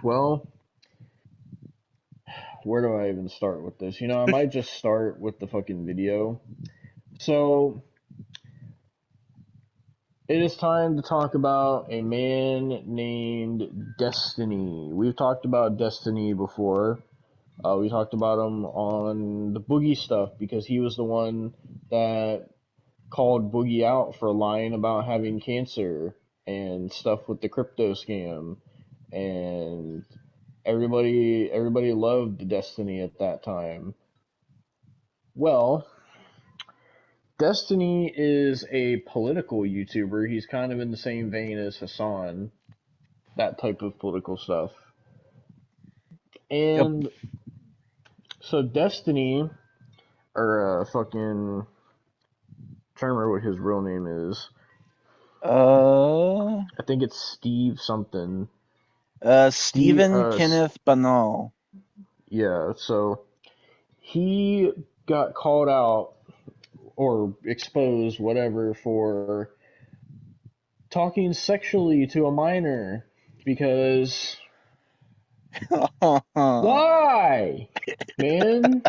Well, where do I even start with this? I might just start with the fucking video. So, it is time to talk about a man named Destiny. We've talked about Destiny before. We talked about him on the Boogie stuff because he was the one that called Boogie out for lying about having cancer and stuff with the crypto scam, and everybody loved Destiny at that time. Well, Destiny is a political YouTuber. He's kind of in the same vein as Hassan, that type of political stuff. Yep. And so Destiny, or fucking, trying to remember what his real name is. Uh, I think it's Steve something. Steve, Stephen Kenneth Banal. yeah. So he got called out or exposed, whatever, for talking sexually to a minor because why? Man,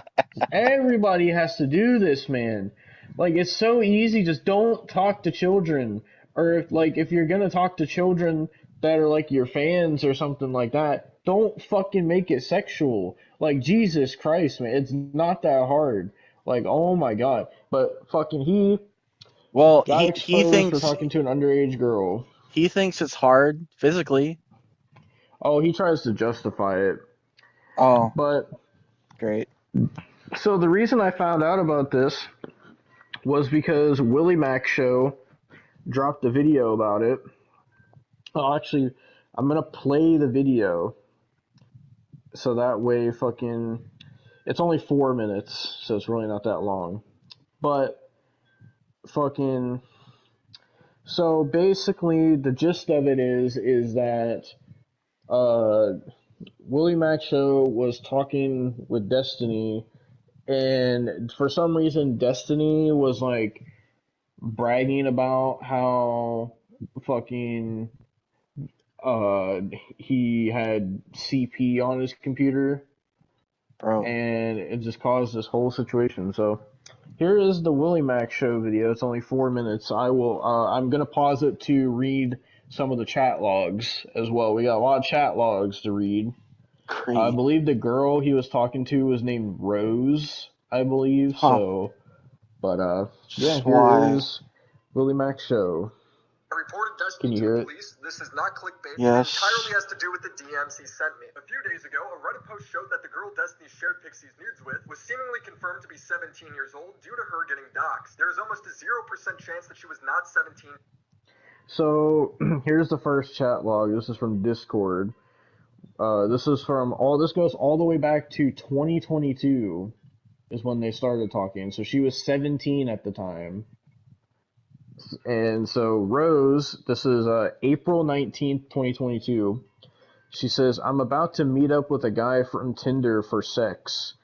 everybody has to do this, man. Like, it's so easy, just don't talk to children. Or if you're gonna talk to children that are like your fans or something like that, don't fucking make it sexual. Like, Jesus Christ, man, it's not that hard. Like, oh my god. But fucking he Well, got he exposed for thinks talking to an underage girl. it's hard physically. Oh, he tries to justify it. Oh, But, great. so the reason I found out about this was because Willie Mac Show dropped a video about it. Oh, actually, I'm gonna play the video so that way fucking it's only 4 minutes, so it's really not that long. But fucking so basically the gist of it is that uh Willie Mac Show was talking with Destiny, and for some reason Destiny was like bragging about how fucking uh he had CP on his computer, Bro. and it just caused this whole situation. So here is the Willie Mac Show video. It's only 4 minutes. I'm gonna pause it to read some of the chat logs as well. We got a lot of chat logs to read. I Great. believe the girl he was talking to was named Rose, I believe. Huh. So, but yeah, Just here why? is Willie Mac Show. I reported Can Destiny you to the hear it? police. This is not clickbait. It entirely Yes. has to do with the DMs he sent me. A few days ago, a Reddit post showed that the girl Destiny shared Pixie's nudes with was seemingly confirmed to be 17 years old due to her getting doxxed. There is almost a 0% chance that she was not 17. So here's the first chat log. This is from Discord. This goes all the way back to 2022 is when they started talking. So she was 17 at the time. And so Rose, this is April 19th, 2022. She says, I'm about to meet up with a guy from Tinder for sex.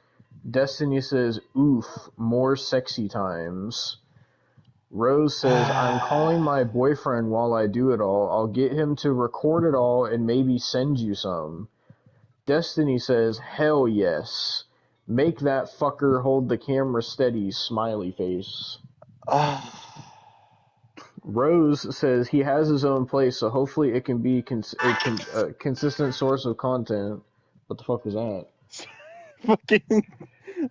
Destiny says, oof, more sexy times. Rose says, I'm calling my boyfriend while I do it all. I'll get him to record it all and maybe send you some. Destiny says, hell yes. Make that fucker hold the camera steady, smiley face. Rose says he has his own place, so hopefully it can be a consistent source of content. What the fuck was that? Fucking.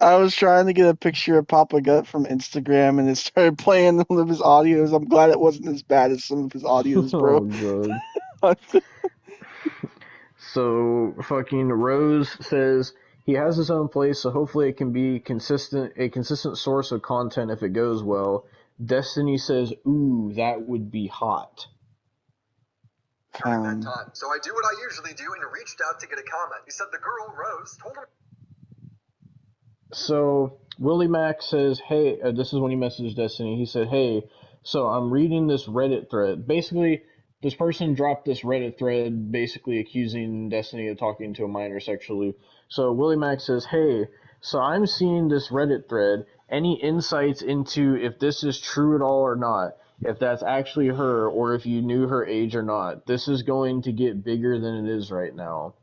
I was trying to get a picture of Papa Gut from Instagram, and it started playing one of his audios. I'm glad it wasn't as bad as some of his audios, bro. Oh god. So fucking Rose says he has his own place, so hopefully it can be a consistent source of content if it goes well. Destiny says, "Ooh, that would be hot." During that time, so I do what I usually do and reached out to get a comment. He said the girl Rose told him. So Willie Mack says, "Hey, this is when he messaged Destiny. He said, "Hey, so I'm reading this Reddit thread. Basically, this person dropped this Reddit thread, basically accusing Destiny of talking to a minor sexually. So Willie Mack says, "Hey, so I'm seeing this Reddit thread. Any insights into if this is true at all or not? If that's actually her, or if you knew her age or not? This is going to get bigger than it is right now."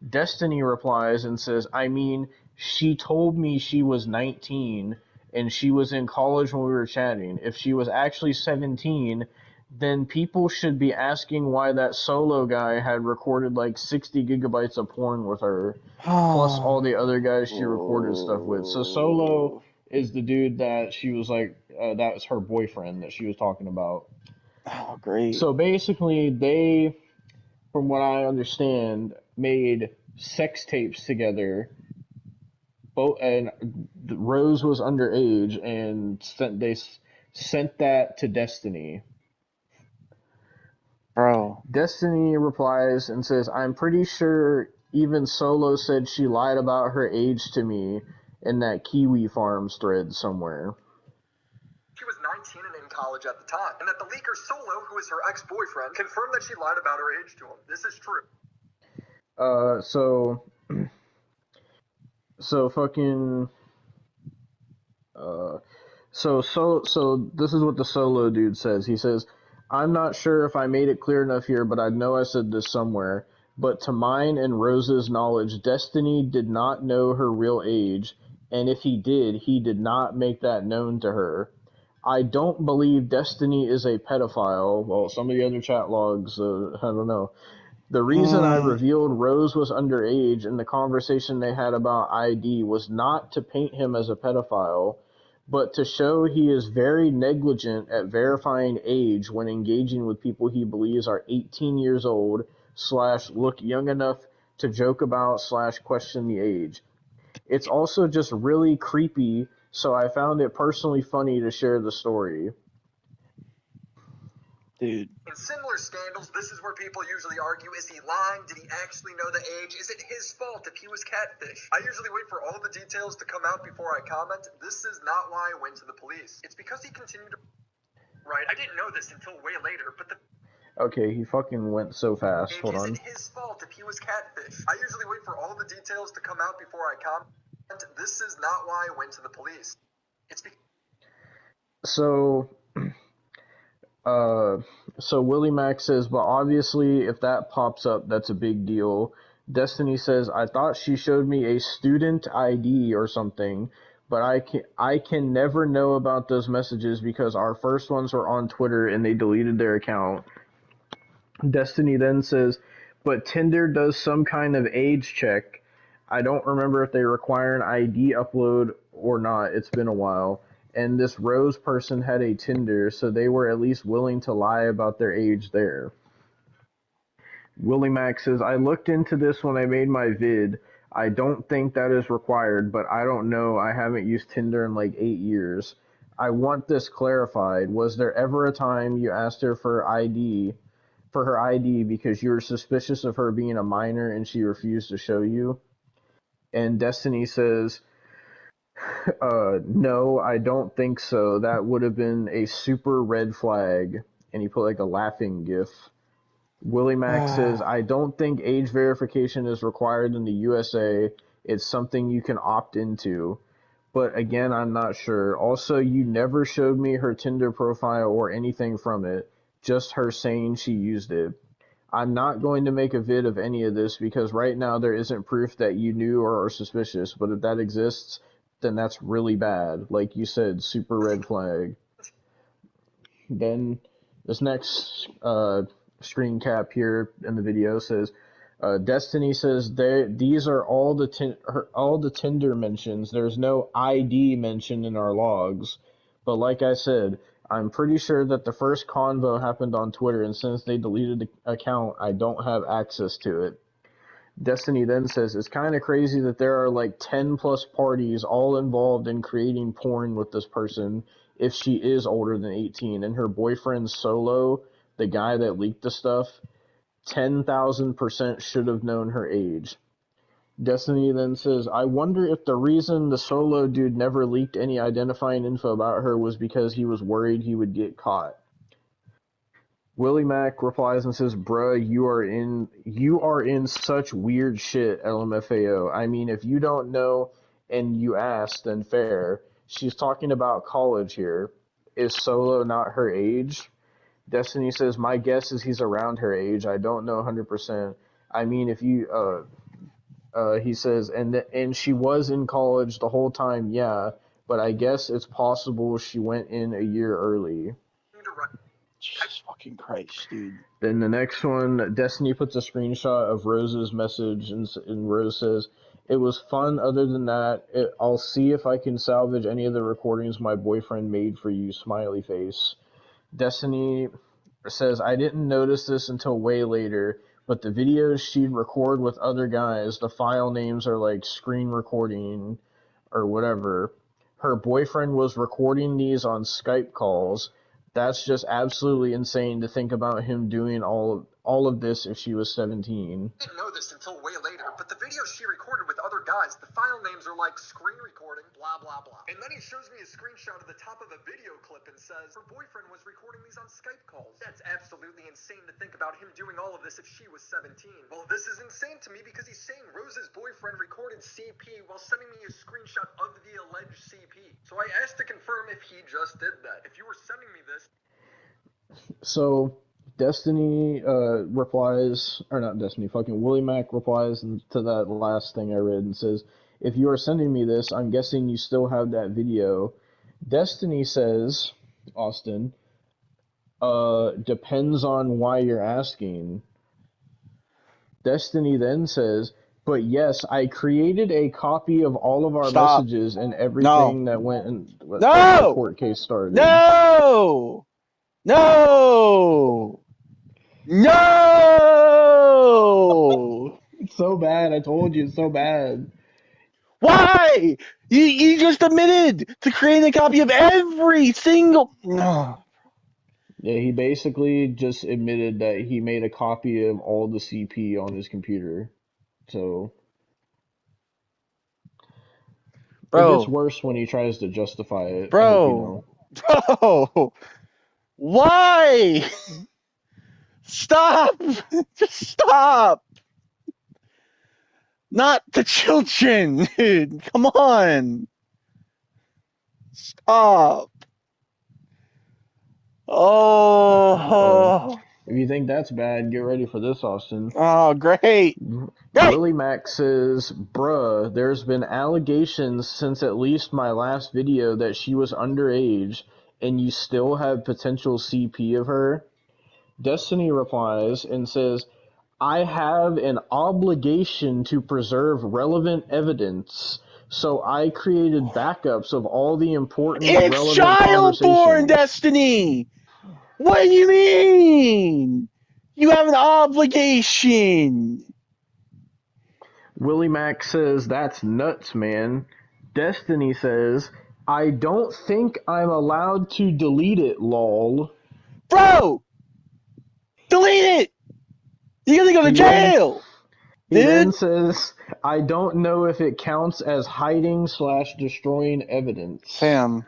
Destiny replies and says, I mean, she told me she was 19 and she was in college when we were chatting. If she was actually 17, then people should be asking why that solo guy had recorded like 60 gigabytes of porn with her, plus all the other guys she recorded stuff with. So Solo Oh, is the dude that she was like, that was her boyfriend that she was talking about. oh, great, So basically, they, from what I understand, made sex tapes together. Both and Rose was underage, and sent that to Destiny. bro, Destiny replies and says, "I'm pretty sure even Solo said she lied about her age to me in that Kiwi Farms thread somewhere." She was 19 and in college at the time, and that the leaker Solo, who is her ex-boyfriend, confirmed that she lied about her age to him. This is true. Uh, so, so fucking, uh, so this is what the Solo dude says. He says, "I'm not sure if I made it clear enough here, but I know I said this somewhere. But to mine and Rose's knowledge, Destiny did not know her real age, and if he did not make that known to her. I don't believe Destiny is a pedophile." Well, some of the other chat logs, I don't know. "The reason I mm, revealed Rose was underage in the conversation they had about ID was not to paint him as a pedophile, but to show he is very negligent at verifying age when engaging with people he believes are 18 years old slash look young enough to joke about slash question the age. It's also just really creepy, so I found it personally funny to share the story." dude, In similar scandals, this is where people usually argue, is he lying? Did he actually know the age? Is it his fault if he was catfish? I usually wait for all the details to come out before I comment. This is not why I went to the police. It's because he continued to... Right, I didn't know this until way later, but the Okay, he fucking went so fast. age Hold on. isn't his fault if he was catfish. I usually wait for all the details to come out before I comment. This is not why I went to the police. It's because... So, Uh, so Willie Mack says, but obviously, if that pops up, that's a big deal. Destiny says, I thought she showed me a student ID or something, but I can never know about those messages because our first ones were on Twitter and they deleted their account. Destiny then says, but Tinder does some kind of age check. I don't remember if they require an ID upload or not. It's been a while. And this Rose person had a Tinder, so they were at least willing to lie about their age there. Willie Mack says, I looked into this when I made my vid. I don't think that is required, but I don't know. I haven't used Tinder in like 8 years. I want this clarified. Was there ever a time you asked her for her ID because you were suspicious of her being a minor and she refused to show you? And Destiny says, no, I don't think so. That would have been a super red flag. And he put like a laughing gif. Willie Mack says, I don't think age verification is required in the USA. It's something you can opt into. But again, I'm not sure. Also, you never showed me her Tinder profile or anything from it, just her saying she used it. I'm not going to make a vid of any of this because right now there isn't proof that you knew or are suspicious, but if that exists, then that's really bad. Like you said, super red flag. Then this next screen cap here in the video says, Destiny says these are all the Tinder mentions. There's no ID mentioned in our logs, but like I said, I'm pretty sure that the first convo happened on Twitter, and since they deleted the account, I don't have access to it. Destiny then says it's kind of crazy that there are like 10 plus parties all involved in creating porn with this person if she is older than 18, and her boyfriend Solo, the guy that leaked the stuff, 10,000% should have known her age. Destiny then says, I wonder if the reason the Solo dude never leaked any identifying info about her was because he was worried he would get caught. Willie Mack replies and says, "Bruh, you are in such weird shit, LMFAO. I mean, if you don't know and you ask, then fair. She's talking about college here. Is Solo not her age?" Destiny says, "My guess is he's around her age. I don't know 100%. I mean, if you He says, and she was in college the whole time, yeah, but I guess it's possible she went in a year early. Jesus fucking Christ, dude. Then the next one, Destiny puts a screenshot of Rose's message, and Rose says, "It was fun. Other than that, I'll see if I can salvage any of the recordings my boyfriend made for you." Smiley face. Destiny says, "I didn't notice this until way later, but the videos she'd record with other guys, the file names are like screen recording or whatever. Her boyfriend was recording these on Skype calls. That's just absolutely insane to think about him doing all of this if she was 17. I didn't know this until way later, but the videos she recorded with other guys, the file names are like screen recording, blah, blah, blah. And then he shows me a screenshot of the top of a video clip and says, her boyfriend was recording these on Skype calls. That's absolutely insane to think about him doing all of this if she was 17. Well, this is insane to me because he's saying Rose's boyfriend recorded CP while sending me a screenshot of the alleged CP. So I asked to confirm if he just did that. If you were sending me this... So Destiny replies, or not Destiny, fucking Willie Mac replies to that last thing I read and says, "If you are sending me this, I'm guessing you still have that video." Destiny says, Austin, depends on why you're asking. Destiny then says, "But yes, I created a copy of all of our Stop. messages and No. everything that went in when the No! court case started." No! No! No! It's so bad. I told you, it's so bad. Why? You just admitted to creating a copy of every single... No. Yeah, he basically just admitted that he made a copy of all the CP on his computer. So it gets Bro. worse when he tries to justify it. I hope you know. Bro. Why? Stop. Just stop. Not the children, dude. Come on. Stop. Oh. If you think that's bad, get ready for this, Austin. Oh, great. Great. Willie Mack says, "Bruh, there's been allegations since at least my last video that she was underage, and you still have potential CP of her?" Destiny replies and says, "I have an obligation to preserve relevant evidence, so I created backups of all the important It's relevant child porn, conversations." Destiny. What do you mean? You have an obligation. Willie Mack says, "That's nuts, man." Destiny says, "I don't think I'm allowed to delete it, lol." Bro, delete it. You're gonna go to He then jail, he then dude. says, "I don't know if it counts as hiding / destroying evidence." Fam.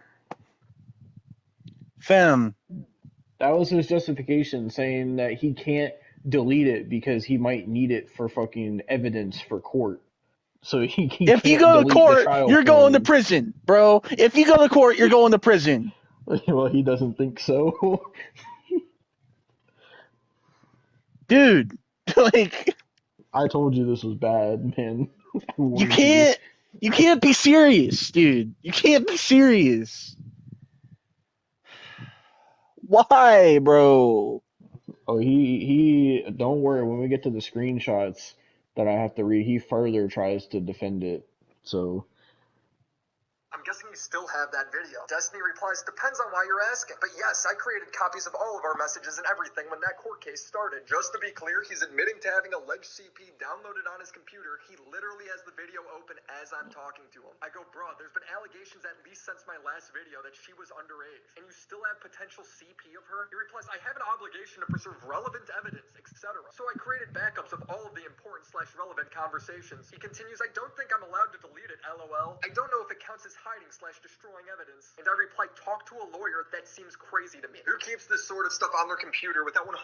That was his justification, saying that he can't delete it because he might need it for fucking evidence for court. So he If you can't go to delete the court, child you're going to porn. prison, bro. If you go to court, you're going to prison. Well, he doesn't think so. Dude, like, I told you this was bad, man. I you warned you. can't be serious, dude. You can't be serious. Why, bro? Oh, he. Don't worry. When we get to the screenshots that I have to read, he further tries to defend it. So I'm guessing you still have that video. Destiny replies, depends on why you're asking. But yes, I created copies of all of our messages and everything when that court case started. Just to be clear, he's admitting to having alleged CP downloaded on his computer. He literally has the video open as I'm talking to him. I go, bro, there's been allegations at least since my last video that she was underage, and you still have potential CP of her? He replies, I have an obligation to preserve relevant evidence, etc. So I created backups of all of the important / relevant conversations. He continues, I don't think I'm allowed to delete it, lol. I don't know if it counts as hiding / destroying evidence. And I reply, talk to a lawyer. That seems crazy to me. Who keeps this sort of stuff on their computer without 100%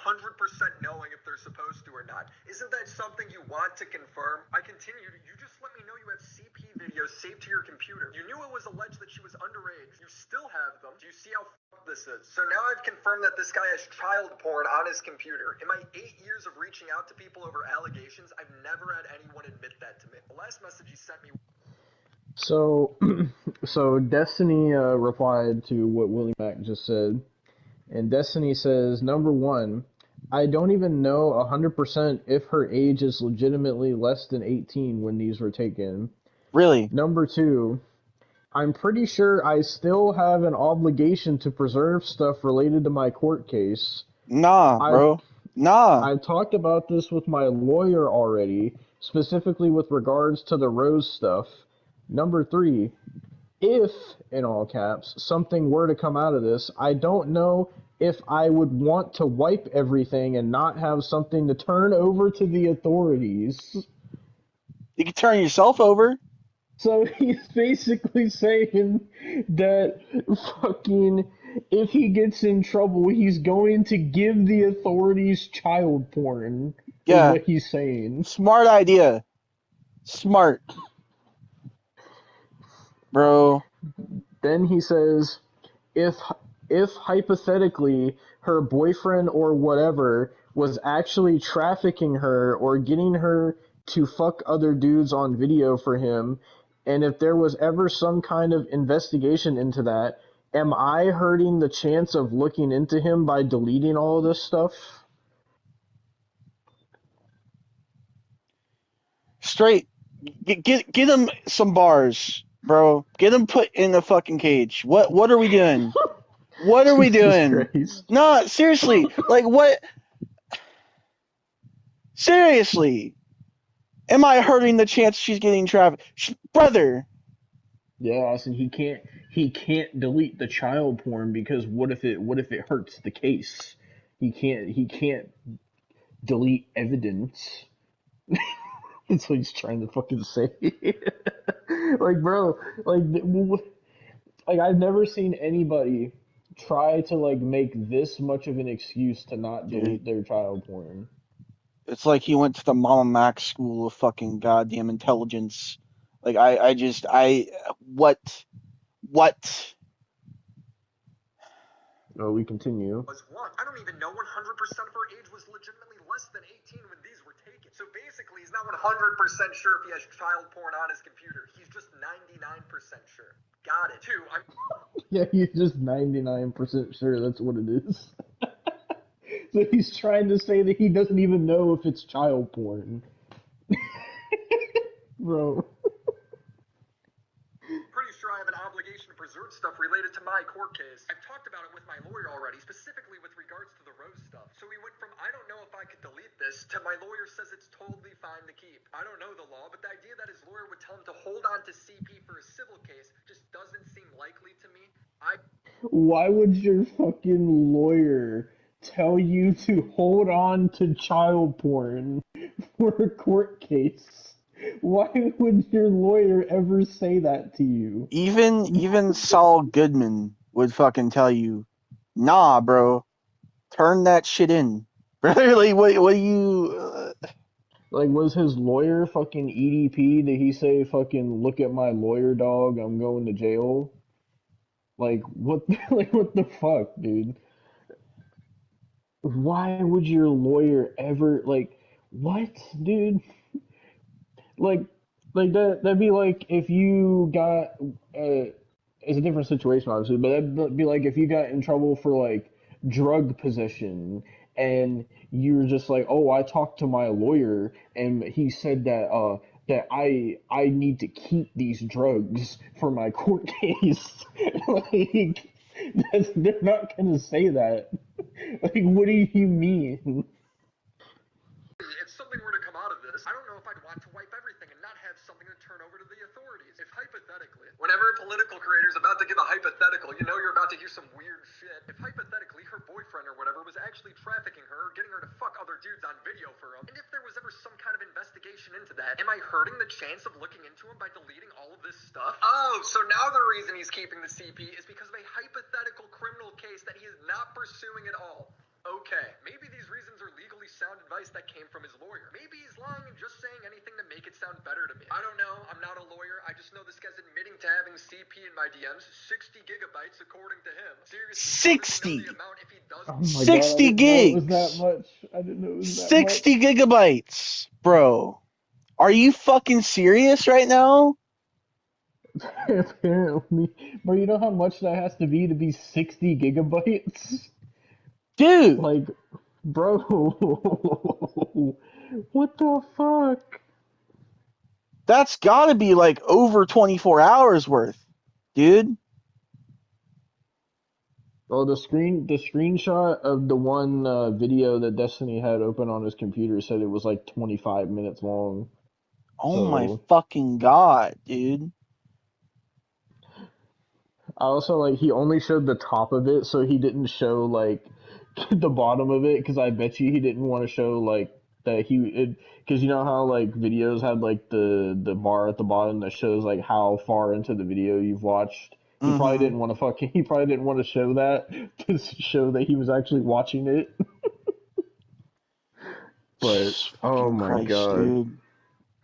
knowing if they're supposed to or not? Isn't that something you want to confirm? I continued, you just let me know you have CP videos saved to your computer. You knew it was alleged that she was underage. You still have them. Do you see how this is? So now I've confirmed that this guy has child porn on his computer. In my 8 years of reaching out to people over allegations, I've never had anyone admit that to me. last message he sent me. So, so Destiny replied to what Willie Mack just said, and Destiny says, number one, I don't even know 100% if her age is legitimately less than 18 when these were taken. Really? Number two, I'm pretty sure I still have an obligation to preserve stuff related to my court case. Nah, I've bro. Nah. I've talked about this with my lawyer already, specifically with regards to the Rose stuff. Number three, if, in all caps, something were to come out of this, I don't know if I would want to wipe everything and not have something to turn over to the authorities. You can turn yourself over. So he's basically saying that fucking if he gets in trouble, he's going to give the authorities child porn, is Yeah. what he's saying. Smart idea. Smart. Bro. Then he says, if if hypothetically her boyfriend or whatever was actually trafficking her or getting her to fuck other dudes on video for him, and if there was ever some kind of investigation into that, am I hurting the chance of looking into him by deleting all of this stuff? Straight. Get him some bars, bro. Get him put in the fucking cage. What are we doing? What are we Jesus doing? Christ. No, seriously. Like what? Seriously. Am I hurting the chance she's getting trafficked? Brother. Yeah, Austin, he can't delete the child porn because what if it hurts the case? He can't delete evidence. That's what he's trying to fucking say. Like, bro, like I've never seen anybody try to like make this much of an excuse to not Dude. delete their child porn. It's like he went to the Mama Mac school of fucking goddamn intelligence. Like what? Oh, we continue. Was one. I don't even know 100% of her age was legitimately less than 18 when these were taken. So basically, he's not 100% sure if he has child porn on his computer. He's just 99% sure. Got it. Two, I'm Yeah, he's just 99% sure that's what it is. So he's trying to say that he doesn't even know if it's child porn. Bro. pretty sure I have an obligation to preserve stuff related to my court case. I've talked about it with my lawyer already, specifically with regards to the Rose stuff. So we went from I don't know if I could delete this to my lawyer says it's totally fine to keep. I don't know the law, but the idea that his lawyer would tell him to hold on to CP for a civil case just doesn't seem likely to me. Why would your fucking lawyer tell you to hold on to child porn for a court case? Why would your lawyer ever say that to you? Even Saul Goodman would fucking tell you, nah, bro, turn that shit in. Brother, like what do you? Like, was his lawyer fucking EDP? Did he say fucking look at my lawyer, dog? I'm going to jail? Like what? Like what the fuck, dude? Why would your lawyer ever like what, dude? Like like that'd be like if you got it's a different situation obviously, but that'd be like if you got in trouble for like drug possession and you're just like, "Oh, I talked to my lawyer and he said that I need to keep these drugs for my court case." Like they're not gonna say that. Like, what do you mean? If something were to come out of this, I don't know if I'd want to wipe everything and not have something to turn over to the authorities. If hypothetically, whenever a political creator's about to give a hypothetical, you know you're about to hear some weird shit. If hypothetically her boyfriend or whatever was actually trafficking her or getting her to fuck other dudes on video for him, and if there was ever some kind of investigation into that, am I hurting the chance of looking into him by deleting all of this stuff? Oh, so now the reason he's keeping the CP is because of a hypothetical criminal case that he is not pursuing at all. Okay, maybe these reasons are legally sound advice that came from his lawyer. Maybe he's lying and just saying anything to make it sound better to me. I don't know, I'm not a lawyer, I just know this guy's admitting to having CP in my DMs, 60 gigabytes according to him. Seriously, 60. the amount if he does. Oh my god, I 60 didn't know it was that gigs. much. I didn't know it was that much. 60 gigabytes, bro. Are you fucking serious right now? Apparently. But you know how much that has to be 60 gigabytes? Dude, Like, bro, what the fuck? that's gotta be like over 24 hours worth, dude. Oh, the screenshot of the one video that Destiny had open on his computer said it was like 25 minutes long. Oh my So fucking god, dude. I also like he only showed the top of it, so he didn't show like the bottom of it because I bet you he didn't want to show like that he because you know how like videos have like the bar at the bottom that shows like how far into the video you've watched. Mm-hmm. He probably didn't want to show that to show that he was actually watching it. But Jesus oh fucking my Christ, god. dude.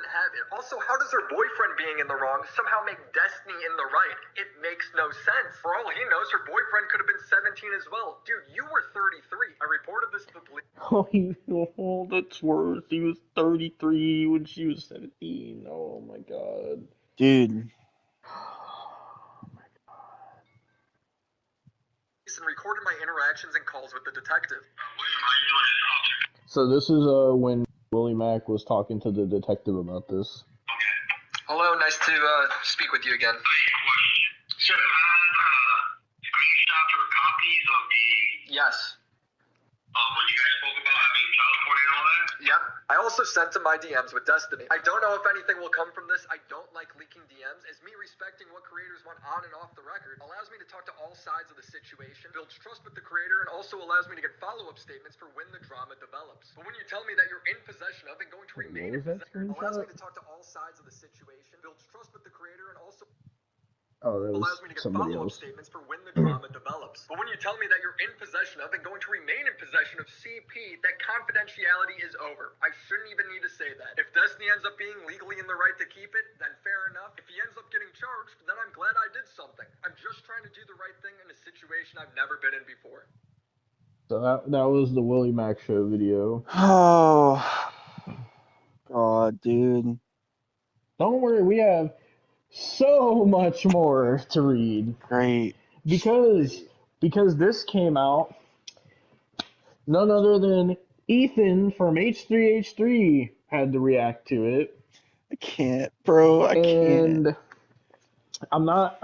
Have it. Also, how does her boyfriend being in the wrong somehow make Destiny in the right? It makes no sense. For all he knows, her boyfriend could have been 17 as well. Dude, you were 33. I reported this to the police. Oh, that's worse. He was 33 when she was 17. Oh my god. Dude. And recorded my interactions and calls with the detective. So this is when Willie Mack was talking to the detective about this. Hello, nice to speak with you again. So you had screenshots or copies of the Yes. when you guys spoke about having teleporting and all that? Yep. I also sent him my DMs with Destiny. I don't know if anything will come from this. I don't like leaking DMs, as me respecting what creators want on and off the record allows me to talk to all sides of the situation, builds trust with the creator, and also allows me to get follow-up statements for when the drama develops. But when you tell me that you're in possession of and going to remain in What was that possession, allows me screenshot? to talk to all sides of the situation, builds trust with the creator, and also Oh, that allows was me to get somebody follow-up else. statements for when the drama develops. But when you tell me that you're in possession of and going to remain in possession of CP, that confidentiality is over. I shouldn't even need to say that. If Destiny ends up being legally in the right to keep it, then fair enough. If he ends up getting charged, then I'm glad I did something. I'm just trying to do the right thing in a situation I've never been in before. So that was the Willie Mack show video. Oh god, dude. Don't worry, we have so much more to read Great. because this came out none other than Ethan from H3H3 had to react to it. I can't, bro. I can't. And I'm not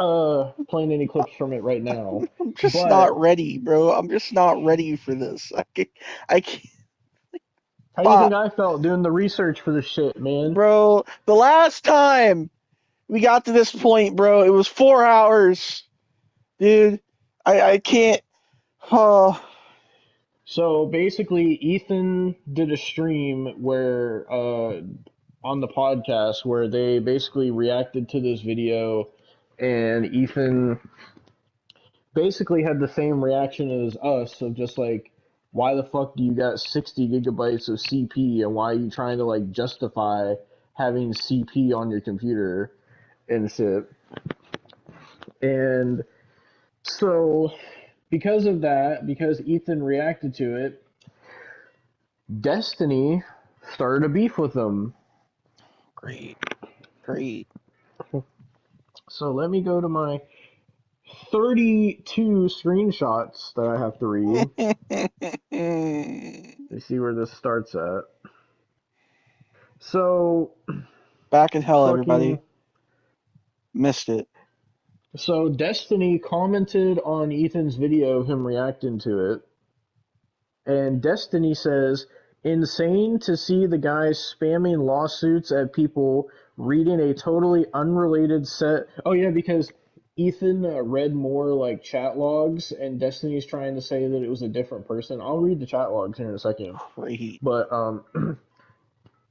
playing any clips from it right now, I'm just not but ready, bro. I'm just not ready for this. I can't how do you think fuck, I felt doing the research for this shit, man? bro. The last time we got to this point, bro, it was 4 hours. Dude. I can't. Oh, So basically, Ethan did a stream where on the podcast where they basically reacted to this video, and Ethan basically had the same reaction as us of just like, why the fuck do you got 60 gigabytes of CP, and why are you trying to like justify having CP on your computer and shit? And so because of that, because Ethan reacted to it, Destiny started a beef with them. great. Great. So let me go to my 32 screenshots that I have to read. Let's see where this starts at. So, Back in hell, fucking. everybody. Missed it. So, Destiny commented on Ethan's video of him reacting to it. And Destiny says, insane to see the guys spamming lawsuits at people reading a totally unrelated set. Oh, yeah, because Ethan read more like chat logs, and Destiny's trying to say that it was a different person. I'll read the chat logs here in a second. Great. But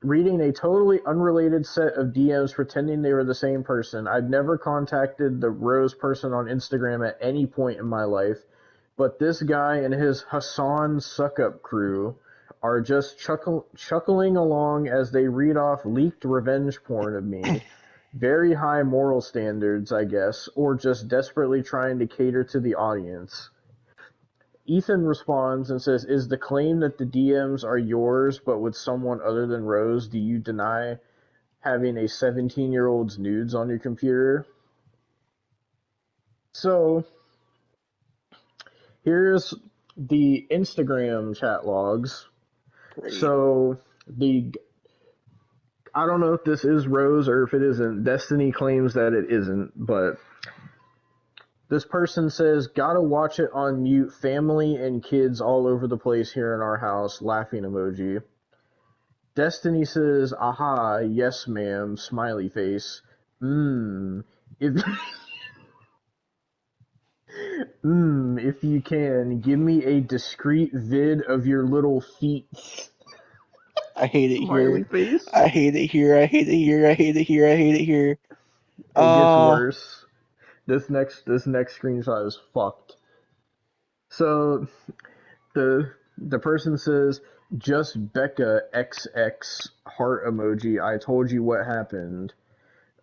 reading a totally unrelated set of DMs pretending they were the same person. I'd never contacted the Rose person on Instagram at any point in my life, but this guy and his Hassan suck-up crew are just chuckling along as they read off leaked revenge porn of me. Very high moral standards, I guess, or just desperately trying to cater to the audience. Ethan responds and says, is the claim that the DMs are yours but with someone other than Rose, do you deny having a 17-year-old's nudes on your computer. So here's the Instagram chat logs. Great. So the I don't know if this is Rose or if it isn't. Destiny claims that it isn't, but this person says, "Gotta watch it on mute. Family and kids all over the place here in our house." Laughing emoji. Destiny says, "Aha, yes, ma'am." Smiley face. If if you can, give me a discreet vid of your little feet. I hate it Smiley here. face. I hate it here. I hate it here. I hate it here. I hate it here. It gets worse. This next screenshot is fucked. So the person says, "Just Becca XX heart emoji. I told you what happened."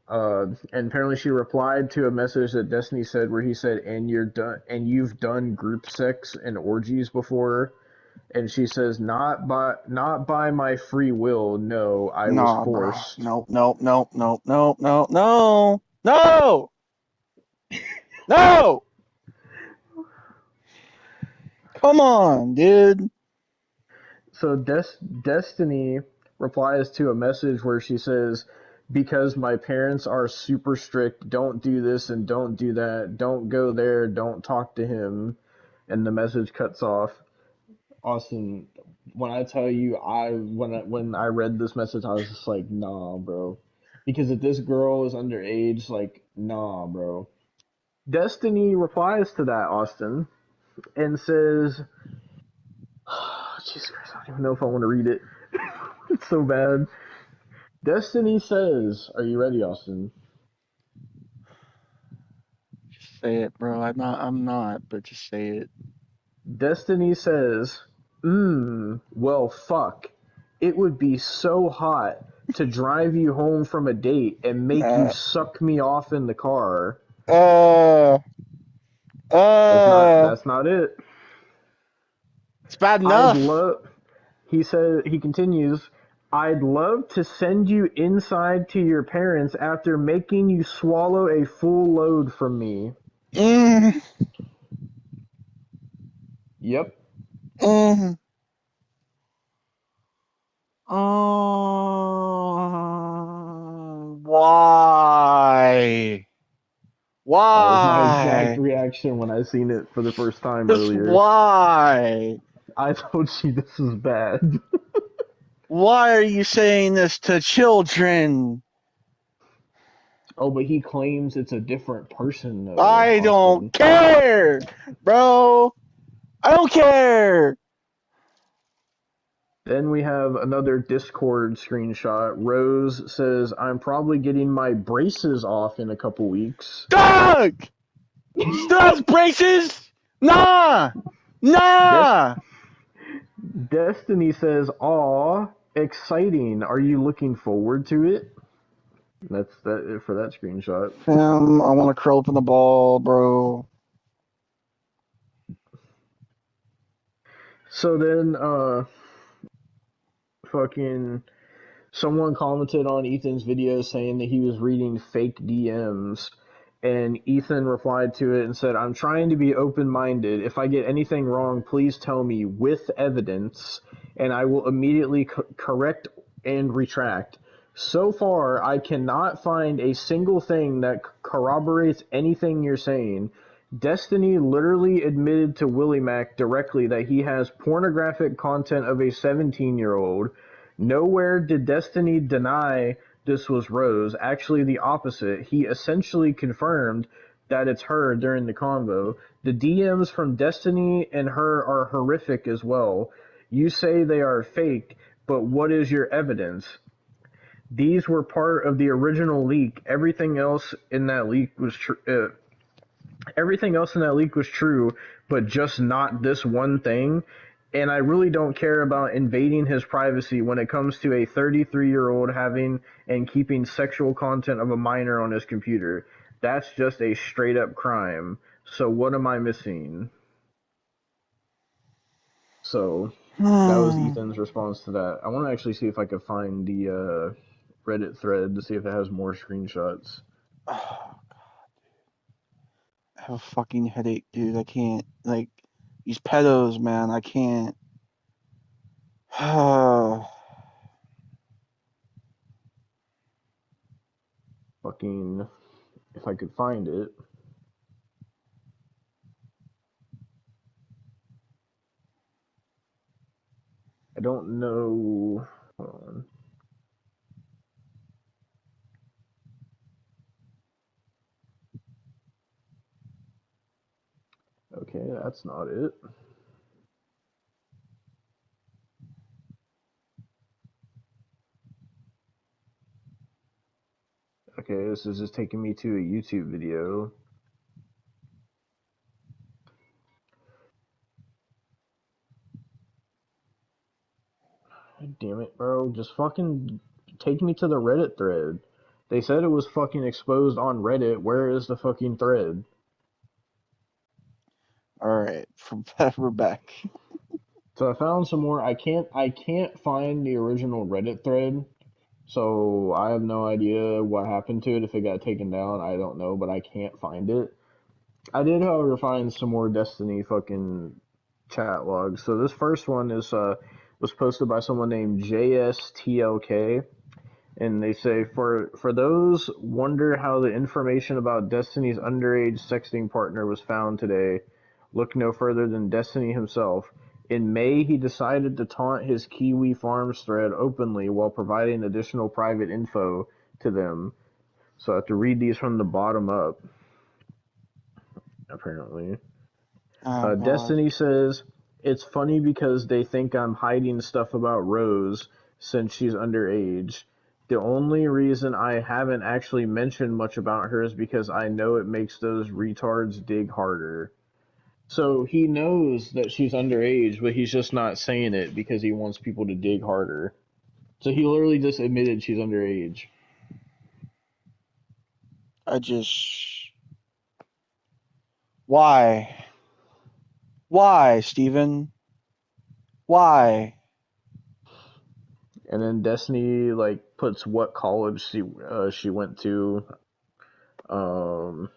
And apparently she replied to a message that Destiny said where he said, "And you've done group sex and orgies before." And she says, "Not by my free will. No, I was Nah, bro. forced." Nope, nope, nope, nope, nope, nope, no. No! No! Come on, dude. So Destiny replies to a message where she says, "Because my parents are super strict, don't do this and don't do that, don't go there, don't talk to him." And the message cuts off. Austin, when I tell you, when I read this message, I was just like, nah, bro. Because if this girl is underage, like, nah, bro. Destiny replies to that, Austin, and says, Jesus Christ, I don't even know if I want to read it. It's so bad. Destiny says, are you ready, Austin? Just say it, bro. I'm not, but just say it. Destiny says, well, fuck. It would be so hot to drive you home from a date and make you Uh, suck me off in the car. uh, That's not uh, that's not it. it's bad I'd enough. love he continues, "I'd love to send you inside to your parents after making you swallow a full load from me." Mm, Yep. mm, why? That was my exact Why? reaction when I seen it for the first time Just earlier. why? I told you this is bad. Why are you saying this to children? Oh, but he claims it's a different person, though, I don't Austin. care, bro. I don't care. Then we have another Discord screenshot. Rose says, "I'm probably getting my braces off in a couple weeks." Dog! She still has braces? Nah! Des- Nah! Destiny says, "Aw, exciting. Are you looking forward to it?" That's that for that screenshot. I want to curl up in the ball, bro. So then, fucking someone commented on Ethan's video saying that he was reading fake DMs, and Ethan replied to it and said, "I'm trying to be open-minded. If I get anything wrong, please tell me with evidence, and I will immediately correct and retract. So far, I cannot find a single thing that corroborates anything you're saying." Destiny literally admitted to Willie Mac directly that he has pornographic content of a 17-year-old. Nowhere did Destiny deny this was Rose. Actually, the opposite. He essentially confirmed that it's her during the convo. The DMs from Destiny and her are horrific as well. You say they are fake, but what is your evidence? These were part of the original leak. Everything else in that leak was true, but just not this one thing. And I really don't care about invading his privacy when it comes to a 33-year-old having and keeping sexual content of a minor on his computer. That's just a straight up crime. So what am I missing? So that was Hmm. Ethan's response to that. I want to actually see if I could find the Reddit thread to see if it has more screenshots. Oh, I have a fucking headache, dude. I can't, like, these pedos, man. I can't. Fucking, if I could find it. I don't know. Hold on. Okay, that's not it. Okay, this is just taking me to a YouTube video. God damn it, bro. Just fucking take me to the Reddit thread. They said it was fucking exposed on Reddit. Where is the fucking thread? Alright, we're back. So I found some more. I can't find the original Reddit thread. So I have no idea what happened to it. If it got taken down, I don't know, but I can't find it. I did, however, find some more Destiny fucking chat logs. So this first one is was posted by someone named JSTLK, and they say for those wonder how the information about Destiny's underage sexting partner was found today, look no further than Destiny himself. In May, he decided to taunt his Kiwi Farms thread openly while providing additional private info to them. So I have to read these from the bottom up, apparently. Oh, God. Destiny says, it's funny because they think I'm hiding stuff about Rose since she's underage. The only reason I haven't actually mentioned much about her is because I know it makes those retards dig harder. So he knows that she's underage, but he's just not saying it because he wants people to dig harder. So he literally just admitted she's underage. I just. Why? Why, Steven? Why? And then Destiny like puts what college she went to. Um,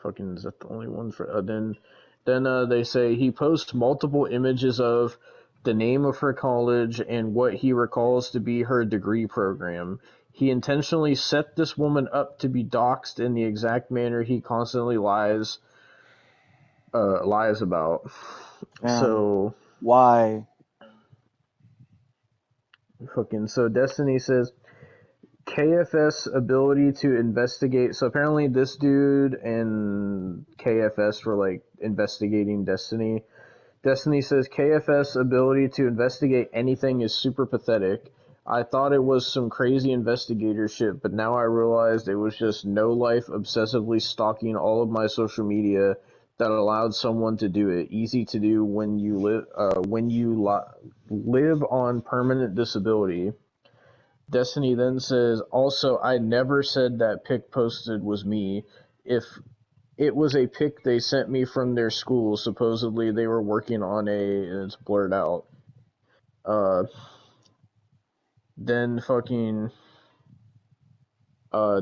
fucking is that the only one for? Then they say he posts multiple images of the name of her college and what he recalls to be her degree program. He intentionally set this woman up to be doxxed in the exact manner he constantly lies about. So Why? so Destiny says KFS ability to investigate. So apparently this dude and KFS were like investigating Destiny. Destiny says KFS ability to investigate anything is super pathetic. I thought it was some crazy investigator shit, but now I realized it was just no life obsessively stalking all of my social media that allowed someone to do it. Easy to do when you live on permanent disability. Destiny then says, also, I never said that pic posted was me. If it was a pic they sent me from their school, supposedly they were working on and it's blurred out. Uh, then fucking,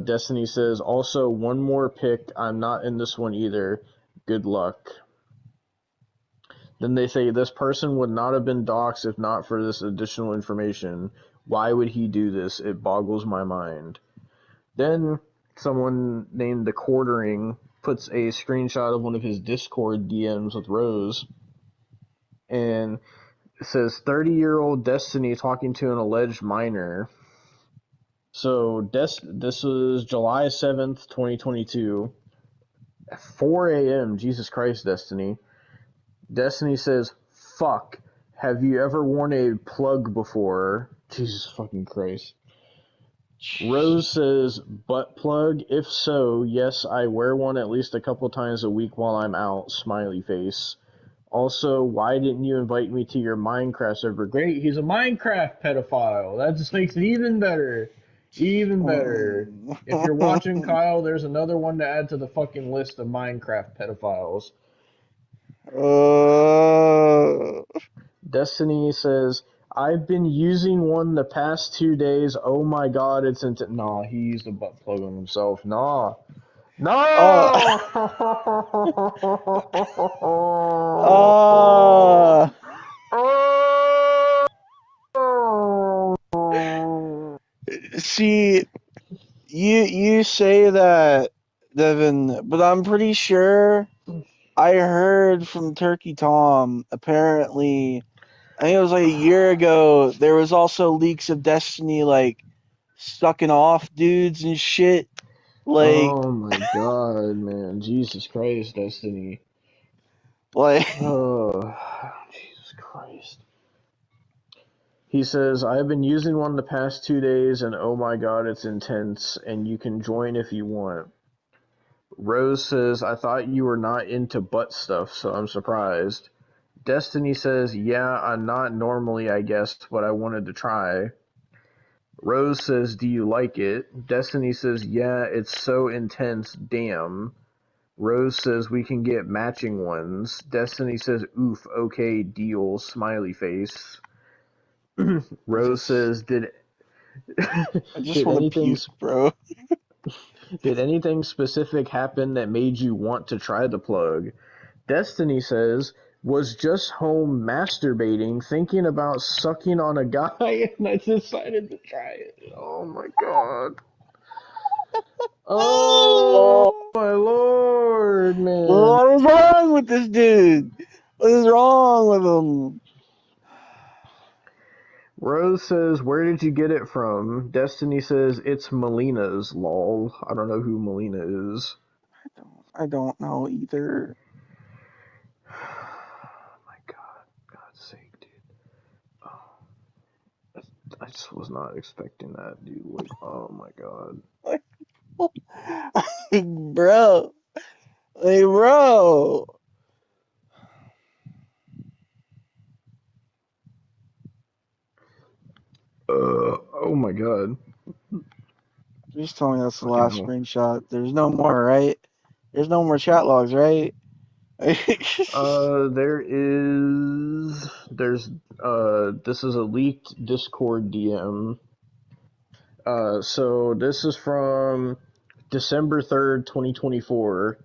Destiny says, also, one more pic, I'm not in this one either. Good luck. Then they say, this person would not have been doxxed if not for this additional information. Why would he do this? It boggles my mind. Then someone named the Quartering puts a screenshot of one of his Discord DMs with Rose and says 30-year-old Destiny talking to an alleged minor. So this was July 7th, 2022 at 4 a.m. Jesus Christ, Destiny. Destiny says, fuck, have you ever worn a plug before? Jesus fucking Christ. Rose says, butt plug? If so, yes, I wear one at least a couple times a week while I'm out. Smiley face. Also, why didn't you invite me to your Minecraft server? Great, he's a Minecraft pedophile. That just makes it even better. Even better. If you're watching, Kyle, there's another one to add to the fucking list of Minecraft pedophiles. Uh, Destiny says, I've been using one the past 2 days. Oh my god, it's into. Nah, he used a butt plug on himself. Nah. Uh, No! uh, see, you say that, Devon, but I'm pretty sure I heard from Turkey Tom. Apparently, I think it was like a year ago. There was also leaks of Destiny like sucking off dudes and shit. Like, Oh my god, man. Jesus Christ, Destiny. like, Oh, Jesus Christ. He says, I've been using one the past 2 days and oh my god, it's intense and you can join if you want. Rose says, I thought you were not into butt stuff, so I'm surprised. Destiny says, yeah, I'm not normally, I guess, but I wanted to try. Rose says, do you like it? Destiny says, yeah, it's so intense, damn. Rose says, we can get matching ones. Destiny says, oof, okay, deal, smiley face. Rose says, I just did want to anything puke, bro. did anything specific happen that made you want to try the plug? Destiny says, was just home masturbating, thinking about sucking on a guy, and I decided to try it. Oh my god. Oh Oh, my lord, man. what is wrong with this dude? What is wrong with him? Rose says, where did you get it from? Destiny says, it's Melina's, lol. I don't know who Melina is. I don't know either. Oh my god. God's sake, dude. Oh, I just was not expecting that, dude. Like, oh my god. Bro, hey, bro. Oh my god. Just tell me that's the Fucking last hell. screenshot. There's no more, right? There's no more chat logs, right? This is a leaked Discord DM. So this is from December 3rd, 2024.